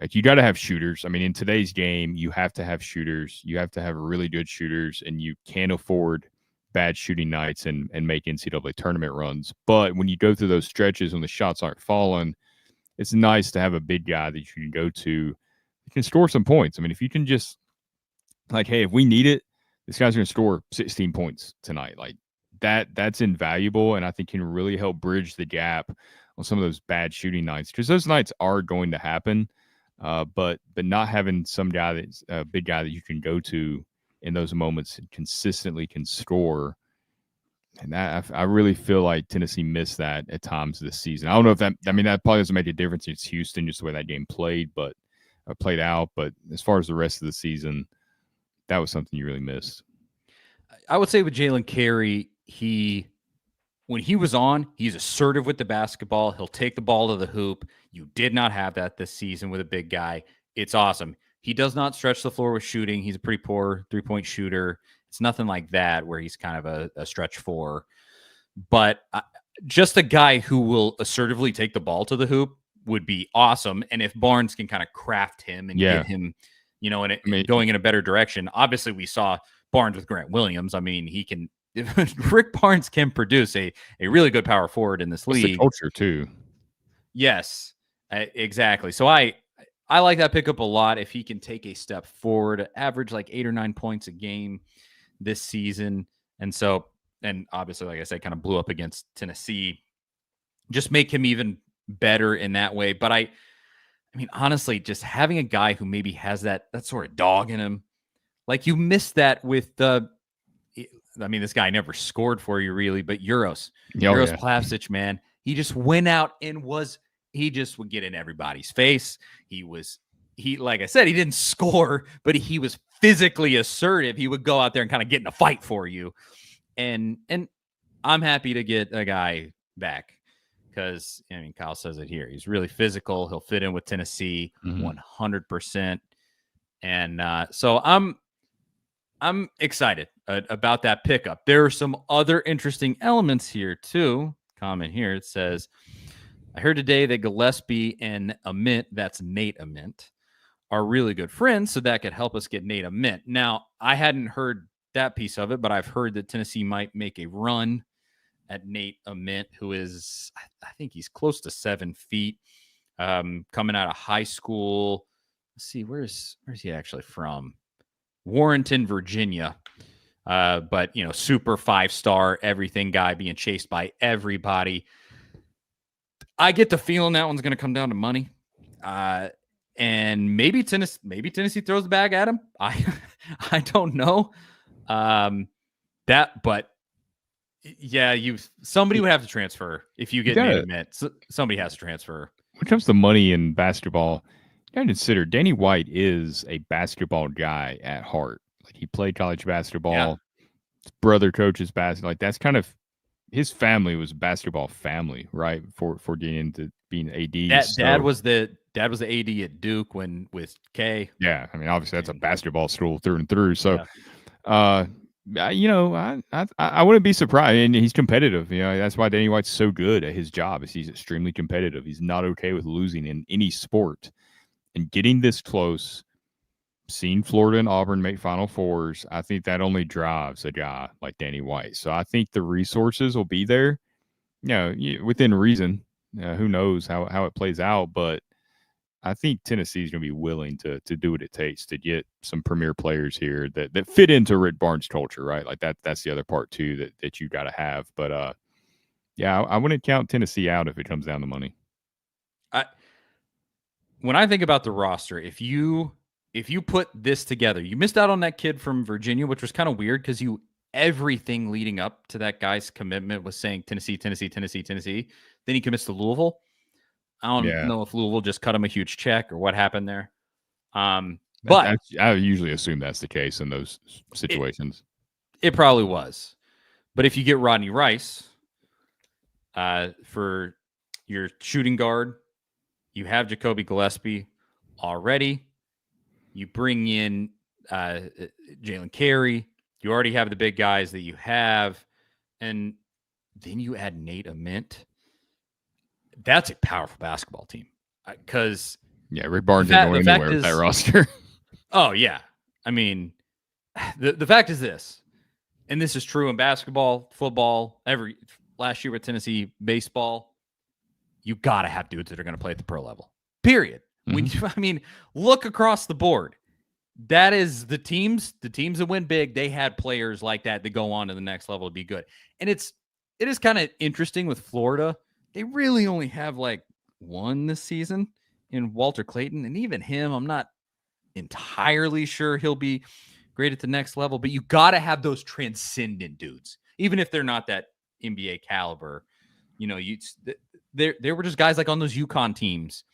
Like, you got to have shooters. I mean, in today's game, you have to have shooters. You have to have really good shooters, and you can't afford bad shooting nights and make NCAA tournament runs. But when you go through those stretches when the shots aren't falling, it's nice to have a big guy that you can go to. You can score some points. I mean, if you can just like, hey, if we need it, this guy's going to score 16 points tonight. Like that's invaluable, and I think can really help bridge the gap on some of those bad shooting nights, because those nights are going to happen. But not having some guy that's a big guy that you can go to in those moments and consistently can score. And I really feel like Tennessee missed that at times this season. I don't know if that probably doesn't make a difference. It's Houston, just the way that game played, but played out. But as far as the rest of the season, that was something you really missed. I would say with Jalen Carey, when he was on, he's assertive with the basketball. He'll take the ball to the hoop. You did not have that this season with a big guy. It's awesome. He does not stretch the floor with shooting. He's a pretty poor three-point shooter. It's nothing like that where he's kind of a stretch four. But just a guy who will assertively take the ball to the hoop would be awesome. And if Barnes can kind of craft him and get him, going in a better direction. Obviously, we saw Barnes with Grant Williams. I mean, he can – Rick Barnes can produce a really good power forward in this league. It's the culture, too. Yes, exactly. So I like that pickup a lot. If he can take a step forward, average like 8 or 9 points a game this season. And obviously, like I said, kind of blew up against Tennessee. Just make him even better in that way. But I mean, honestly, just having a guy who maybe has that sort of dog in him, like you missed that with this guy never scored for you really, but Euros Plavsic, man, he just went out and he just would get in everybody's face. Like I said, he didn't score, but he was physically assertive. He would go out there and kind of get in a fight for you. And I'm happy to get a guy back because, I mean, Kyle says it here. He's really physical. He'll fit in with Tennessee 100%. And so I'm excited about that pickup. There are some other interesting elements here, too. Comment here. It says, I heard today that Gillespie and Ament, that's Nate Ament, are really good friends, so that could help us get Nate Ament. Now, I hadn't heard that piece of it, but I've heard that Tennessee might make a run at Nate Ament, who is, I think he's close to 7 feet, coming out of high school. Let's see, where's he actually from? Warrenton, Virginia. But, super 5-star, everything guy being chased by everybody. I get the feeling that one's going to come down to money. And maybe Tennessee throws the bag at him. I don't know. Somebody would have to transfer if you get Nate Ament. Somebody has to transfer. When it comes to money in basketball, you got to consider Danny White is a basketball guy at heart. Like he played college basketball. Yeah. His brother coaches basketball. Like that's kind of his family was a basketball family, right? For getting into being AD. Dad was the AD at Duke with K. Yeah, I mean, obviously that's a basketball school through and through. So, I wouldn't be surprised. And he's competitive. That's why Danny White's so good at his job. Is he's extremely competitive. He's not okay with losing in any sport. And getting this close, seeing Florida and Auburn make Final Fours, I think that only drives a guy like Danny White. So I think the resources will be there, within reason. Who knows how it plays out, but I think Tennessee is going to be willing to do what it takes to get some premier players here that fit into Rick Barnes' culture, right? Like that's the other part too that you got to have. But I wouldn't count Tennessee out if it comes down to money. When I think about the roster, if you put this together, you missed out on that kid from Virginia, which was kind of weird because everything leading up to that guy's commitment was saying Tennessee, Tennessee, Tennessee, Tennessee. Then he commits to Louisville. I don't know if Louisville just cut him a huge check or what happened there. But I usually assume that's the case in those situations. It probably was. But if you get Rodney Rice for your shooting guard, you have Jacoby Gillespie already. You bring in Jalen Carey. You already have the big guys that you have. And then you add Nate Ament. That's a powerful basketball team. Because Rick Barnes didn't go anywhere with that roster. Oh, yeah. I mean, the fact is this, and this is true in basketball, football, last year with Tennessee baseball, you got to have dudes that are going to play at the pro level. Period. Mm-hmm. Look across the board. That is the teams that win big, they had players like that go on to the next level to be good. And it is kind of interesting with Florida. They really only have like one this season, in Walter Clayton, and even him, I'm not entirely sure he'll be great at the next level. But you got to have those transcendent dudes, even if they're not that NBA caliber. You know, there were just guys like on those UConn teams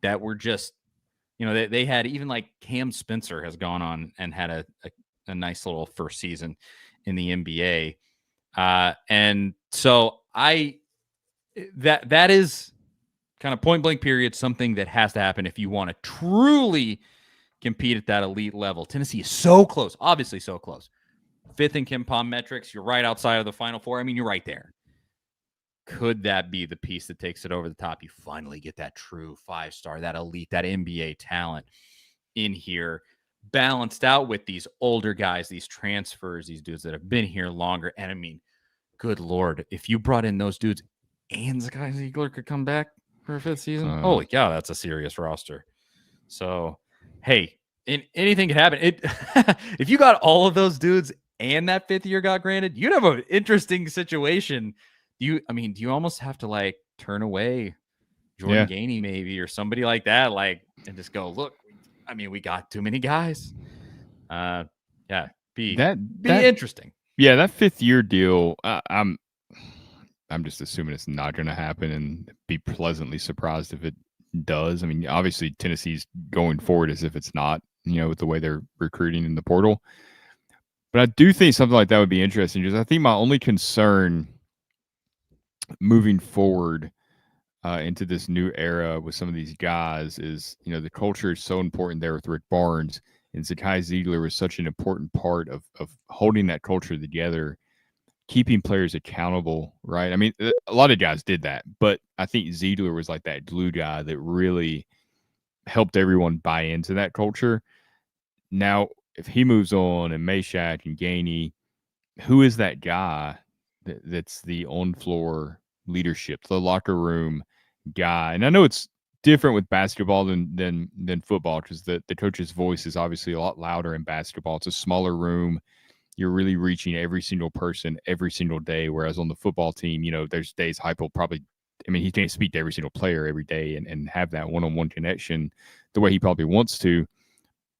that were just, you know, they had even like Cam Spencer has gone on and had a nice little first season in the NBA. And so that is kind of point blank period, something that has to happen if you want to truly compete at that elite level. Tennessee is so close, obviously so close. 5th in KenPom metrics. You're right outside of the Final Four. I mean, you're right there. Could that be the piece that takes it over the top? You finally get that true 5-star, that elite, that NBA talent in here, balanced out with these older guys, these transfers, these dudes that have been here longer. And I mean, good Lord, if you brought in those dudes and Zakai Ziegler could come back for a 5th season, holy cow, that's a serious roster. So, hey, anything could happen. If you got all of those dudes and that 5th year got granted, you'd have an interesting situation. Do you almost have to like turn away Jordan Gainey maybe or somebody like that, like, and just go, look, I mean, we got too many guys. Be interesting. Yeah, that 5th year deal, I'm just assuming it's not going to happen, and be pleasantly surprised if it does. I mean, obviously Tennessee's going forward as if it's not, you know, with the way they're recruiting in the portal. But I do think something like that would be interesting, because I think my only concern moving forward into this new era with some of these guys is, you know, the culture is so important there with Rick Barnes, and Zakai Ziegler was such an important part of holding that culture together, keeping players accountable, right? I mean, a lot of guys did that, but I think Ziegler was like that glue guy that really helped everyone buy into that culture. Now, if he moves on and Meshack and Gainey, who is that guy that's the on-floor leadership, the locker room guy? And I know it's different with basketball than football, because the coach's voice is obviously a lot louder in basketball. It's a smaller room. You're really reaching every single person every single day, whereas on the football team, you know, there's days Hype will probably, I mean, he can't speak to every single player every day and have that one-on-one connection the way he probably wants to.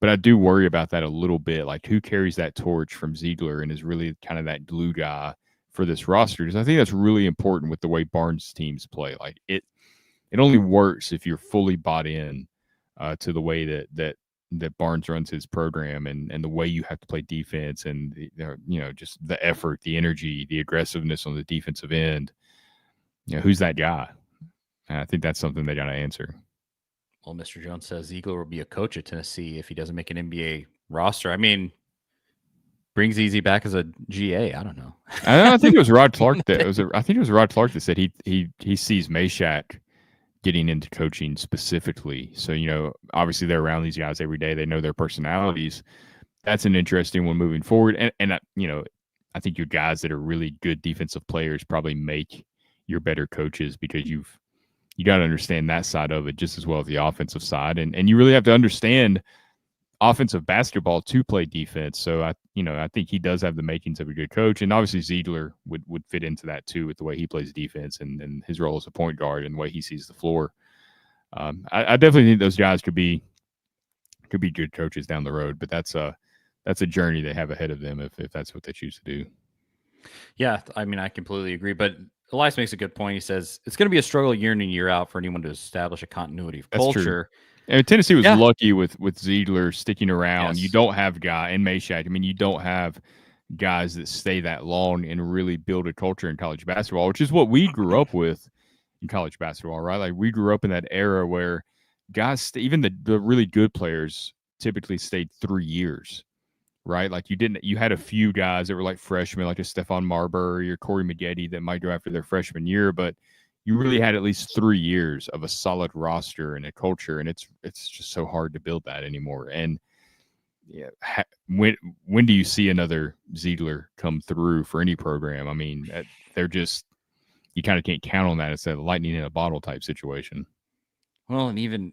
But I do worry about that a little bit. Like, who carries that torch from Ziegler and is really kind of that glue guy for this roster? Because I think that's really important with the way Barnes teams play. Like, it only works if you're fully bought in to the way that Barnes runs his program, and the way you have to play defense, and you know, just the effort, the energy, the aggressiveness on the defensive end. You know, who's that guy? And I think that's something they got to answer. Well, Mr. Jones says Ziegler will be a coach at Tennessee if he doesn't make an NBA roster. I mean, brings Easy back as a GA. I don't know. I think it was Rod Clark that I think it was Rod Clark that said he sees Meshack getting into coaching specifically. So, you know, obviously they're around these guys every day. They know their personalities. That's an interesting one moving forward. And you know, I think your guys that are really good defensive players probably make your better coaches, because you got to understand that side of it just as well as the offensive side. And you really have to understand offensive basketball to play defense. So I think he does have the makings of a good coach. And obviously Ziegler would fit into that too, with the way he plays defense and his role as a point guard and the way he sees the floor. I definitely think those guys could be good coaches down the road, but that's a journey they have ahead of them if that's what they choose to do. Yeah, I mean, I completely agree. But Elias makes a good point. He says it's going to be a struggle year in and year out for anyone to establish a continuity of culture. True. And Tennessee was lucky with Ziegler sticking around. Yes. You don't have a guy in Meshack. I mean, you don't have guys that stay that long and really build a culture in college basketball, which is what we grew up with in college basketball, right? Like, we grew up in that era where guys, even the really good players, typically stayed 3 years, right? Like, you had a few guys that were like freshmen, like a Stephon Marbury or Corey Maggette, that might go after their freshman year, but you really had at least 3 years of a solid roster and a culture, and it's just so hard to build that anymore. And yeah, when do you see another Ziegler come through for any program? I mean, they're just, you kind of can't count on that. It's a lightning in a bottle type situation. Well, and even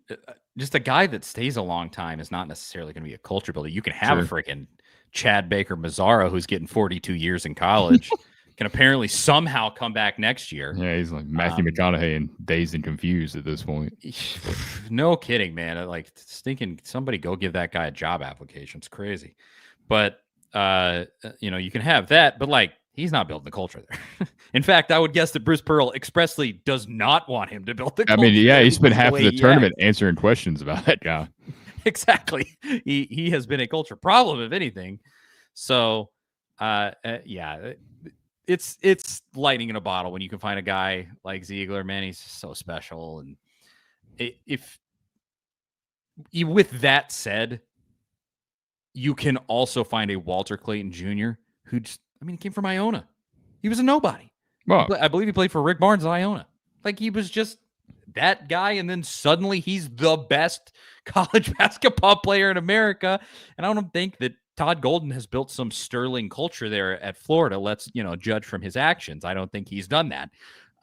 just a guy that stays a long time is not necessarily going to be a culture builder. You can have a freaking Chad Baker Mazzara who's getting 42 years in college can apparently somehow come back next year. Yeah, he's like Matthew McConaughey and dazed and confused at this point. No kidding, man. Like thinking somebody go give that guy a job application. It's crazy. But you can have that, but like he's not building the culture there. In fact, I would guess that Bruce Pearl expressly does not want him to build the culture. I mean, yeah, he spent half of the tournament answering questions about that guy. Exactly. He has been a culture problem, if anything. So, yeah, it's lightning in a bottle when you can find a guy like Ziegler. Man, he's so special. And with that said, you can also find a Walter Clayton Jr. who he came from Iona. He was a nobody. Well, I believe he played for Rick Barnes at Iona. Like he was just that guy, and then suddenly he's the best college basketball player in America. And I don't think that Todd Golden has built some sterling culture there at Florida. Let's judge from his actions. I don't think he's done that.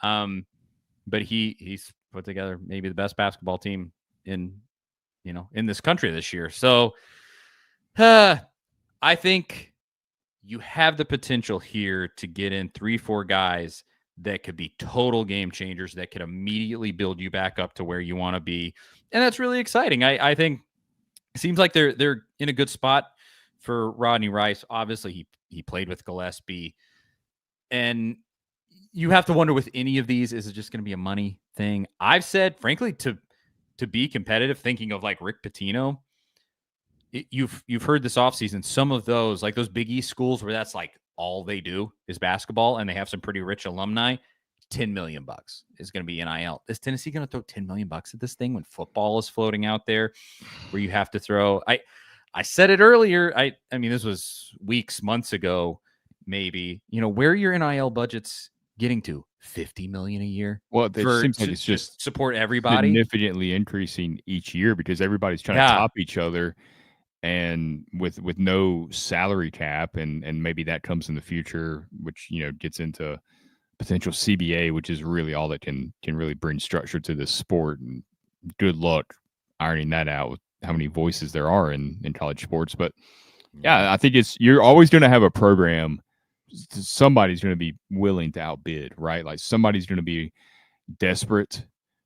But he's put together maybe the best basketball team in this country this year. So I think you have the potential here to get in 3-4 guys that could be total game changers that could immediately build you back up to where you want to be. And that's really exciting. I think it seems like they're in a good spot for Rodney Rice. Obviously he played with Gillespie, and you have to wonder with any of these, is it just going to be a money thing? I've said, frankly, to be competitive, thinking of like Rick Pitino, you've heard this offseason, some of those, like those Big East schools where that's like all they do is basketball and they have some pretty rich alumni, $10 million is going to be NIL. Is Tennessee going to throw $10 million at this thing when football is floating out there where you have to throw? I said it earlier. I mean, this was months ago, maybe, where your NIL budget's getting to $50 million a year. Well, it seems like it's just support everybody, significantly increasing each year because everybody's trying to top each other. And with no salary cap, and maybe that comes in the future, which gets into potential CBA, which is really all that can really bring structure to this sport. And good luck ironing that out with how many voices there are in college sports. But yeah, I think you're always going to have a program. Somebody's going to be willing to outbid, right? Like somebody's going to be desperate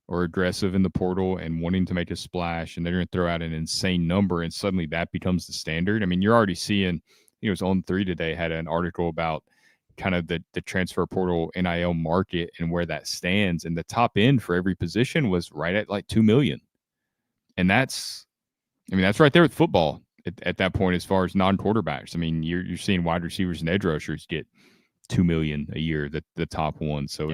or aggressive in the portal and wanting to make a splash, and they're going to throw out an insane number, and suddenly that becomes the standard. I mean, you're already seeing, it was On 3 today, had an article about kind of the transfer portal NIL market and where that stands, and the top end for every position was right at like $2 million. And that's right there with football at that point as far as non-quarterbacks. I mean, you're seeing wide receivers and edge rushers get $2 million a year, the top one. So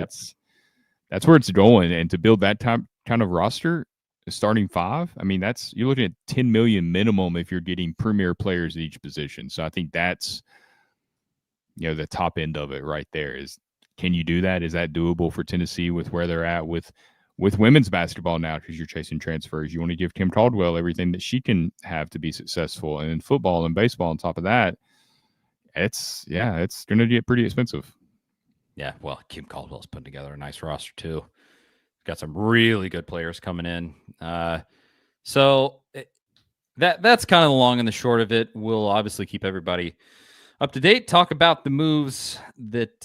that's where it's going. And to build that kind of roster, starting 5, I mean, you're looking at $10 million minimum if you're getting premier players at each position. So I think that's, the top end of it right there. Is, can you do that? Is that doable for Tennessee with where they're at with women's basketball now? Because you're chasing transfers. You want to give Kim Caldwell everything that she can have to be successful. And in football and baseball on top of that, it's going to get pretty expensive. Yeah, well, Kim Caldwell's putting together a nice roster too. Got some really good players coming in. So that's kind of the long and the short of it. We'll obviously keep everybody up to date, talk about the moves that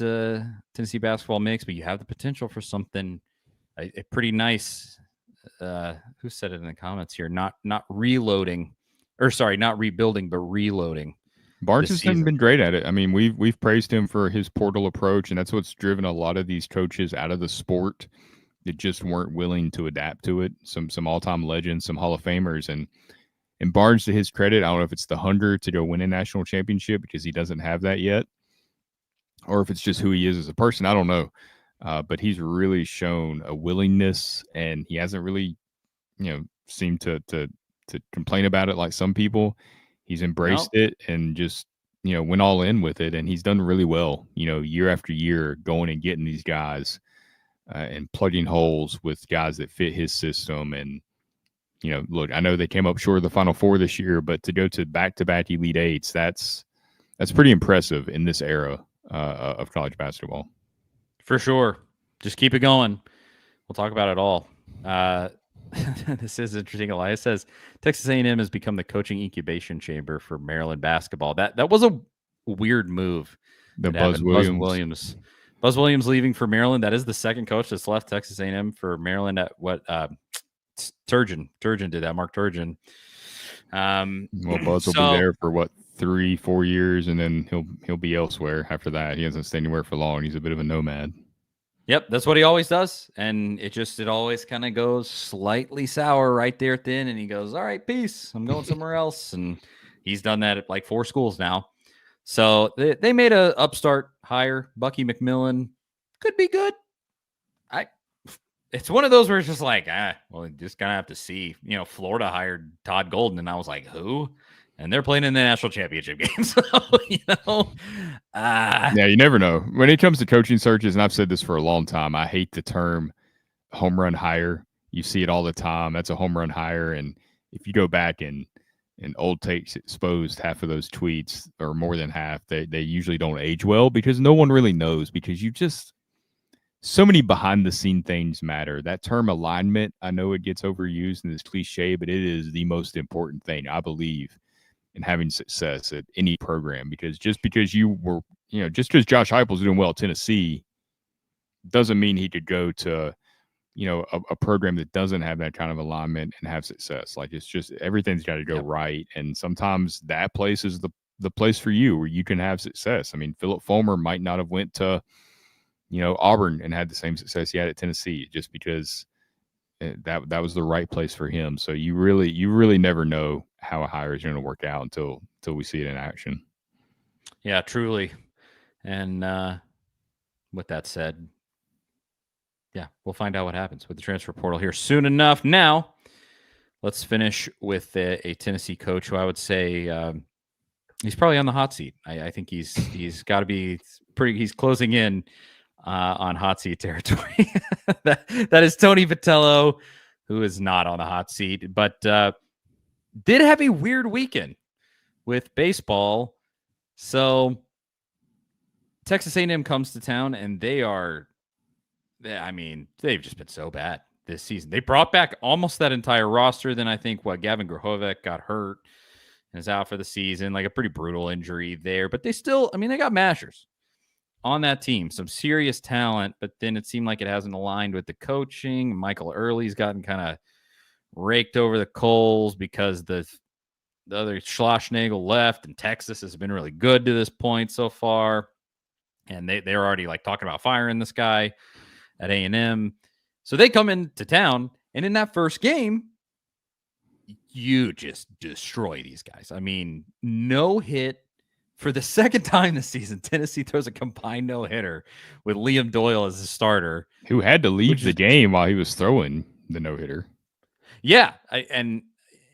Tennessee basketball makes, but you have the potential for something a pretty nice. Who said it in the comments here? Not rebuilding, but reloading. Barnes has been great at it. I mean, we've praised him for his portal approach, and that's what's driven a lot of these coaches out of the sport that just weren't willing to adapt to it. Some all-time legends, some Hall of Famers, and Barnes, to his credit, I don't know if it's the hunger to go win a national championship because he doesn't have that yet, or if it's just who he is as a person. I don't know, but he's really shown a willingness, and he hasn't really, seemed to complain about it like some people. He's embraced it and just, went all in with it. And he's done really well, year after year, going and getting these guys and plugging holes with guys that fit his system. And, look, I know they came up short of the Final Four this year, but to go to back-to-back Elite Eights, that's pretty impressive in this era of college basketball. For sure. Just keep it going. We'll talk about it all. This is interesting. Elias says Texas A&M has become the coaching incubation chamber for Maryland basketball. That was a weird move The Could Buzz happen. Williams. Buzz Williams leaving for Maryland. That is the second coach that's left Texas A&M for Maryland. At what Turgeon did that. Mark Turgeon. Well, Buzz will be there for what 3-4 years, and then he'll be elsewhere after that. He doesn't stay anywhere for long. He's a bit of a nomad. Yep, that's what he always does, and it always kind of goes slightly sour right there at the end, and he goes, "All right, peace. I'm going somewhere else," and he's done that at like 4 schools now. So they made a upstart hire. Bucky McMillan could be good. It's one of those where it's just like, well, you just gonna have to see. Florida hired Todd Golden, and I was like, who? And they're playing in the national championship game. So, yeah, you never know. When it comes to coaching searches, and I've said this for a long time, I hate the term home run hire. You see it all the time. That's a home run hire. And if you go back and old takes exposed half of those tweets, or more than half, they usually don't age well because no one really knows, because so many behind the scene things matter. That term alignment, I know it gets overused and it's cliche, but it is the most important thing, I believe, in having success at any program. Because just because just because Josh Heupel's doing well at Tennessee doesn't mean he could go to, a program that doesn't have that kind of alignment and have success. Like, it's just, everything's got to go right. And sometimes that place is the place for you where you can have success. I mean, Philip Fulmer might not have went to, Auburn and had the same success he had at Tennessee, just because that was the right place for him. So you really never know how a hire is going to work out until we see it in action. Yeah, truly. And with that said, yeah, we'll find out what happens with the transfer portal here soon enough. Now, let's finish with a Tennessee coach who I would say he's probably on the hot seat. I think he's got to be he's closing in on hot seat territory. that is Tony Vitello, who is not on the hot seat, but did have a weird weekend with baseball. So Texas A&M comes to town, and they've just been so bad this season. They brought back almost that entire roster. Then I think Gavin Grahovic got hurt and is out for the season, like a pretty brutal injury there. But they still, they got mashers on that team, some serious talent, but then it seemed like it hasn't aligned with the coaching. Michael Early's gotten kind of raked over the coals because the other Schlossnagel left, and Texas has been really good to this point so far. And they're already like talking about firing this guy at A&M. So they come into town, and in that first game, you just destroy these guys. No hit. For the second time this season, Tennessee throws a combined no-hitter with Liam Doyle as the starter, who had to leave the game while he was throwing the no-hitter. Yeah, they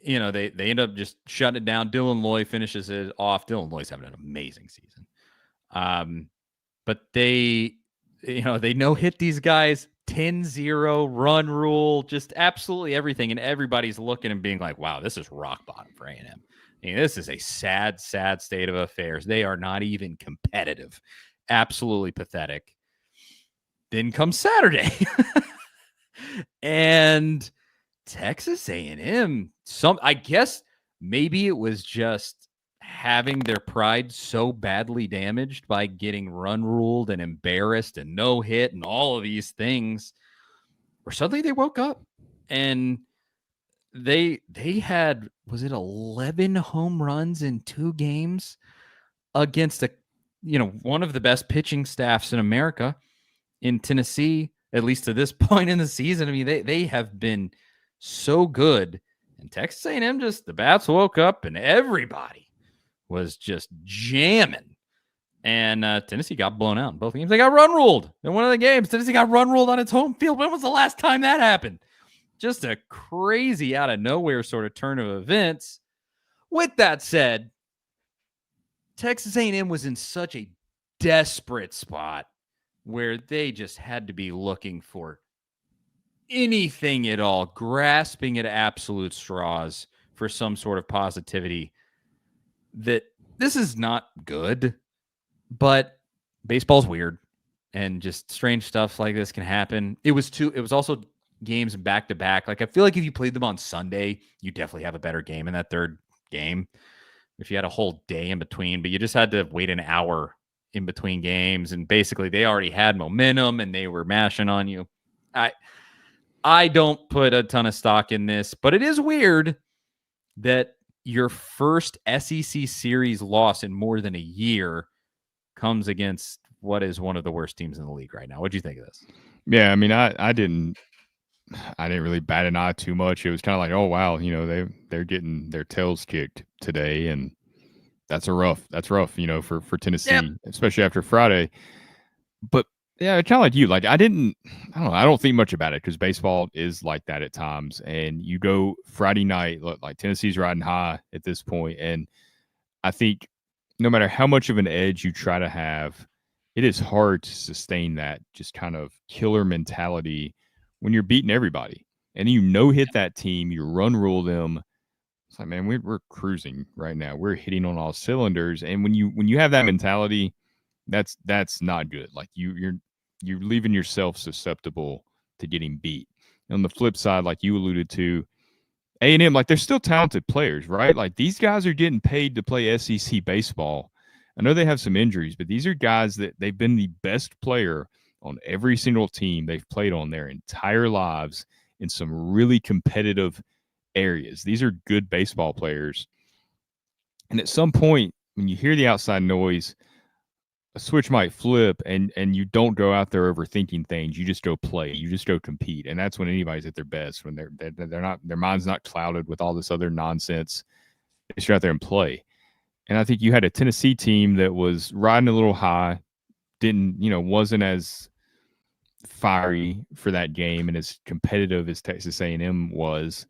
end up just shutting it down. Dylan Loy finishes it off. Dylan Loy's having an amazing season. But they no-hit these guys, 10-0, run rule, just absolutely everything, and everybody's looking and being like, wow, this is rock bottom for A&M. This is a sad, sad state of affairs. They are not even competitive. Absolutely pathetic. Then comes Saturday. And Texas A&M, I guess maybe it was just having their pride so badly damaged by getting run ruled and embarrassed and no hit and all of these things, where suddenly they woke up and they had, was it 11 home runs in 2 games against one of the best pitching staffs in America in Tennessee, at least to this point in the season. They have been so good, and Texas A&M the bats woke up and everybody was just jamming, and Tennessee got blown out in both games. They got run ruled in one of the games. Tennessee got run ruled on its home field. When was the last time that happened? Just a crazy out of nowhere sort of turn of events. With that said, Texas A&M was in such a desperate spot where they just had to be looking for anything at all, grasping at absolute straws for some sort of positivity that this is not good, but baseball's weird and just strange stuff like this can happen. It was also games back to back. Like, I feel like if you played them on Sunday, you definitely have a better game in that third game if you had a whole day in between, but you just had to wait an hour in between games, and basically they already had momentum and they were mashing on you. I don't put a ton of stock in this, but it is weird that your first SEC series loss in more than a year comes against what is one of the worst teams in the league right now. What do you think of this? Yeah, I mean, I didn't really bat an eye too much. It was kind of like, oh wow, they're getting their tails kicked today, and that's rough, for Tennessee, especially after Friday. But yeah, kind of like you, like I don't know, I don't think much about it because baseball is like that at times. And you go Friday night, like Tennessee's riding high at this point, and I think no matter how much of an edge you try to have, it is hard to sustain that just kind of killer mentality when you're beating everybody. And hit that team, you run rule them. It's like, man, we're cruising right now. We're hitting on all cylinders. And when you have that mentality, that's not good. Like you're leaving yourself susceptible to getting beat. And on the flip side, like you alluded to, A&M, like they're still talented players, right? Like these guys are getting paid to play SEC baseball. I know they have some injuries, but these are guys that they've been the best player on every single team they've played on their entire lives in some really competitive areas. These are good baseball players. And at some point, when you hear the outside noise, a switch might flip and you don't go out there overthinking things. You just go play. You just go compete. And that's when anybody's at their best, when they're not, their mind's not clouded with all this other nonsense. They just go out there and play. And I think you had a Tennessee team that was riding a little high, wasn't as fiery for that game and as competitive as Texas A&M was.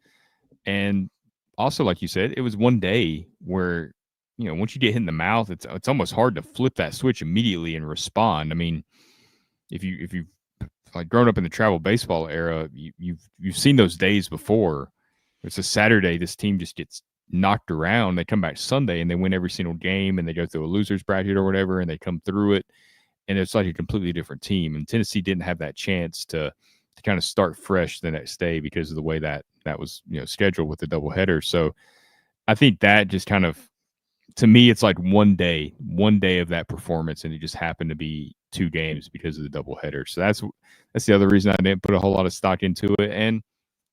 And also, like you said, it was one day where, once you get hit in the mouth, it's almost hard to flip that switch immediately and respond. I mean, if you've like grown up in the travel baseball era, you've seen those days before. It's a Saturday, this team just gets knocked around. They come back Sunday and they win every single game, and they go through a loser's bracket or whatever, and they come through it, and it's like a completely different team. And Tennessee didn't have that chance to kind of start fresh the next day because of the way that was scheduled with the doubleheader. So I think that just kind of, to me, it's like one day of that performance, and it just happened to be 2 games because of the doubleheader. So that's the other reason I didn't put a whole lot of stock into it. And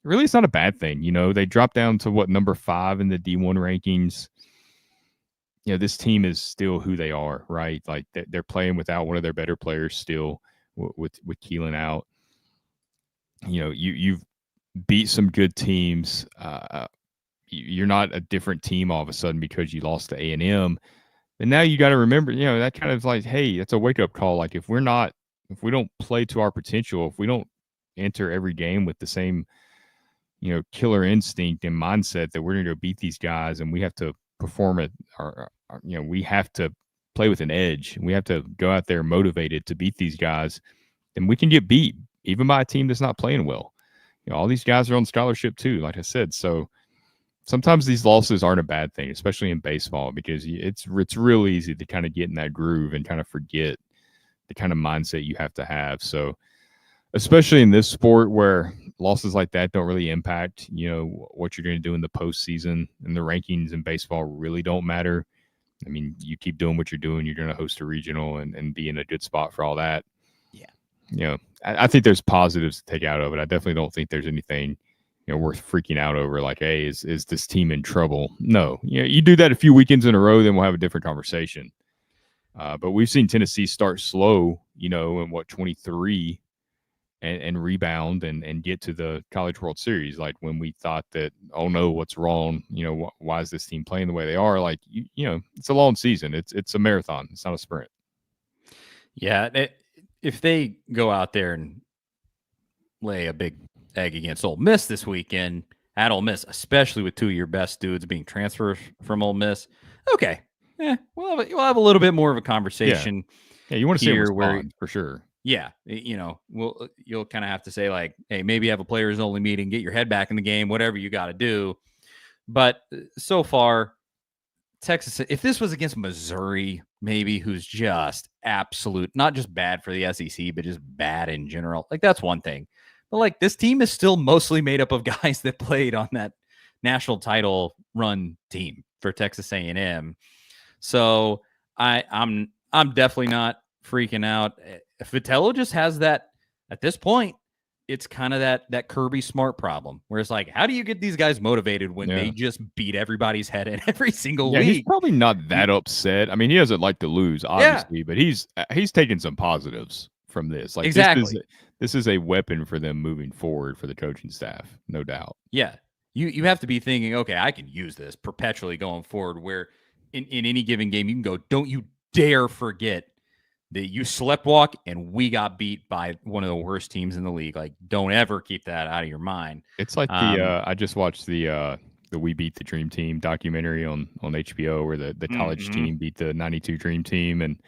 really, it's not a bad thing. They dropped down to number 5 in the D1 rankings. This team is still who they are, right? Like they're playing without one of their better players still, with Keelan out. You've beat some good teams. You're not a different team all of a sudden because you lost to A&M. And now you got to remember, that kind of like, hey, that's a wake-up call. Like if we don't play to our potential, if we don't enter every game with the same, killer instinct and mindset that we're going to go beat these guys, and we have to perform at we have to play with an edge. We have to go out there motivated to beat these guys, then we can get beat even by a team that's not playing well. All these guys are on scholarship too, like I said. So sometimes these losses aren't a bad thing, especially in baseball, because it's real easy to kind of get in that groove and kind of forget the kind of mindset you have to have. So especially in this sport where losses like that don't really impact, what you're going to do in the postseason, and the rankings in baseball really don't matter. I mean, you keep doing what you're doing, you're going to host a regional and be in a good spot for all that. Yeah. I think there's positives to take out of it. I definitely don't think there's anything worth freaking out over, like, hey, is this team in trouble? No. You do that a few weekends in a row, then we'll have a different conversation. But we've seen Tennessee start slow, in 23 and rebound and get to the College World Series. Like when we thought that, oh no, what's wrong? Why is this team playing the way they are? Like, it's a long season. It's a marathon. It's not a sprint. Yeah. If they go out there and lay a big egg against Ole Miss this weekend at Ole Miss, especially with 2 of your best dudes being transferred from Ole Miss, okay, we'll have a little bit more of a conversation. Yeah, you want to see him respond, for sure. Yeah, you'll kind of have to say like, hey, maybe have a players only meeting, get your head back in the game, whatever you got to do. But so far, Texas, if this was against Missouri, maybe, who's just absolute, not just bad for the SEC, but just bad in general, like that's one thing. But like this team is still mostly made up of guys that played on that national title run team for Texas A&M. So I'm I'm definitely not freaking out. Vitello just has that at this point. It's kind of that Kirby Smart problem where it's like, how do you get these guys motivated when they just beat everybody's head in every single Yeah, he's week? probably not that upset. I mean, he doesn't like to lose, obviously, but he's taking some positives from this. Like exactly. this is a weapon for them moving forward for the coaching staff, no doubt. Yeah. You have to be thinking, okay, I can use this perpetually going forward where in any given game you can go, don't you dare forget that you sleptwalk and we got beat by one of the worst teams in the league. Like, don't ever keep that out of your mind. It's like I just watched the We Beat the Dream Team documentary on HBO where the college team beat the 92 Dream Team, and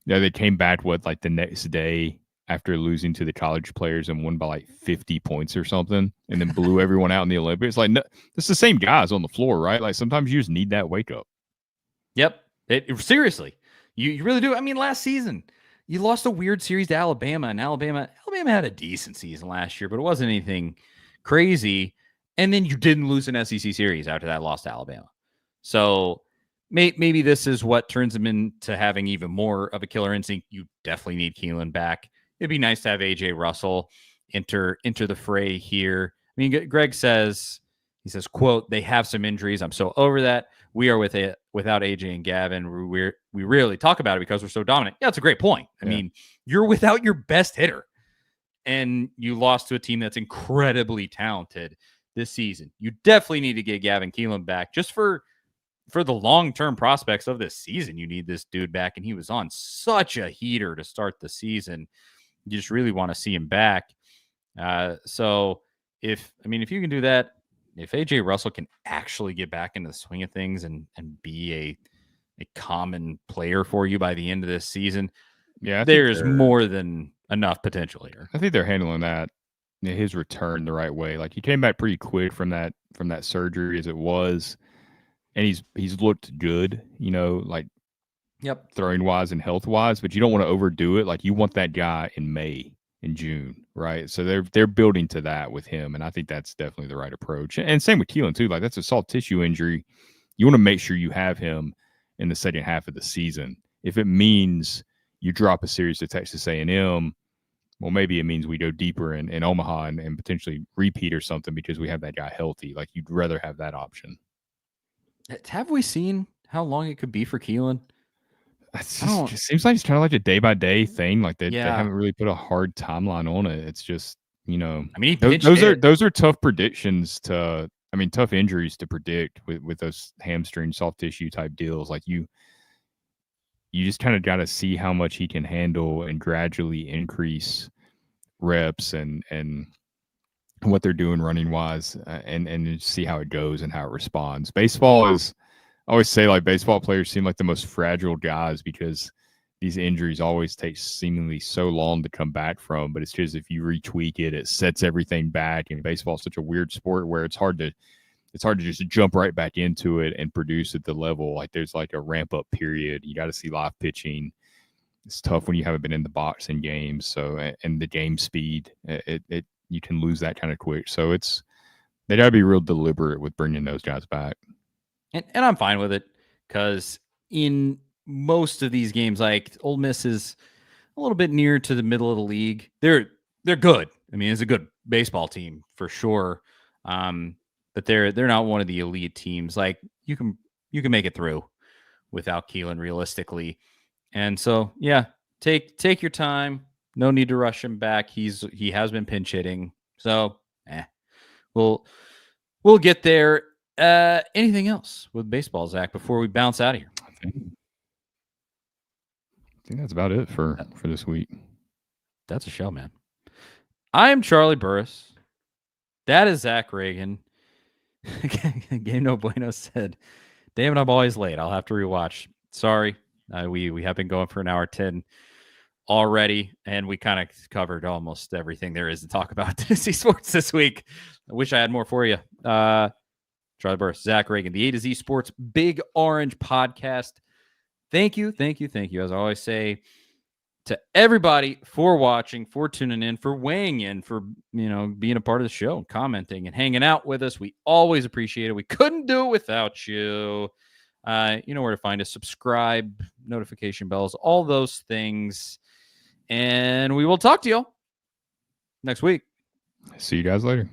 they came back like the next day after losing to the college players and won by like 50 points or something, and then blew everyone out in the Olympics. Like, no, it's the same guys on the floor, right? Like, sometimes you just need that wake up. Yep. Seriously, you really do. I mean, last season, you lost a weird series to Alabama, and Alabama had a decent season last year, but it wasn't anything crazy. And then you didn't lose an SEC series after that loss to Alabama. So maybe this is what turns them into having even more of a killer instinct. You definitely need Keelan back. It'd be nice to have AJ Russell enter the fray here. I mean, Greg says, quote, they have some injuries. I'm so over that. We are without AJ and Gavin. We rarely talk about it because we're so dominant. Yeah, that's a great point. I mean, you're without your best hitter, and you lost to a team that's incredibly talented this season. You definitely need to get Gavin Keelan back just for the long-term prospects of this season. You need this dude back, and he was on such a heater to start the season. You just really want to see him back. So if you can do that, if AJ Russell can actually get back into the swing of things and be a common player for you by the end of this season, there's more than enough potential here. I think they're handling that, his return, the right way. Like, he came back pretty quick from that surgery as it was, and he's looked good, like throwing wise and health wise, but you don't want to overdo it. Like, you want that guy in May and June, right? So they're building to that with him, and I think that's definitely the right approach. And same with Keelan too. Like, that's a soft tissue injury. You want to make sure you have him in the second half of the season. If it means you drop a series to Texas A&M, well, maybe it means we go deeper in Omaha and potentially repeat or something because we have that guy healthy. Like, you'd rather have that option. Have we seen how long it could be for Keelan? It seems like it's kind of like a day-by-day thing. Like, they haven't really put a hard timeline on it. It's just, I mean, those are tough predictions tough injuries to predict with those hamstring soft tissue type deals. Like, you just kind of got to see how much he can handle and gradually increase reps and what they're doing running wise, and see how it goes and how it responds. Baseball is, I always say, like, baseball players seem like the most fragile guys because these injuries always take seemingly so long to come back from. But it's just, if you retweak it, it sets everything back. And baseball is such a weird sport where it's hard to just jump right back into it and produce at the level. Like, there's like a ramp up period. You got to see live pitching. It's tough when you haven't been in the box in games. So, and the game speed, you can lose that kind of quick. So they got to be real deliberate with bringing those guys back. And I'm fine with it because in most of these games, like, Ole Miss is a little bit near to the middle of the league. They're good. I mean, it's a good baseball team for sure. But they're not one of the elite teams. Like, you can make it through without Keelan realistically. And so, yeah, take your time. No need to rush him back. He has been pinch hitting. So, we'll get there. Anything else with baseball, Zach, before we bounce out of here? I think that's about it for this week. That's a show, man. I am Charlie Burris. That is Zach Reagan. Game No Bueno said, damn it, I'm always late. I'll have to rewatch. Sorry. We have been going for an hour 10 already, and we kind of covered almost everything there is to talk about Tennessee sports this week. I wish I had more for you. Charlie Burris, Zach Reagan, the A to Z Sports Big Orange Podcast. Thank you. As I always say, to everybody for watching, for tuning in, for weighing in, for being a part of the show, commenting and hanging out with us. We always appreciate it. We couldn't do it without you. You know where to find us. Subscribe, notification bells, all those things. And we will talk to you next week. See you guys later.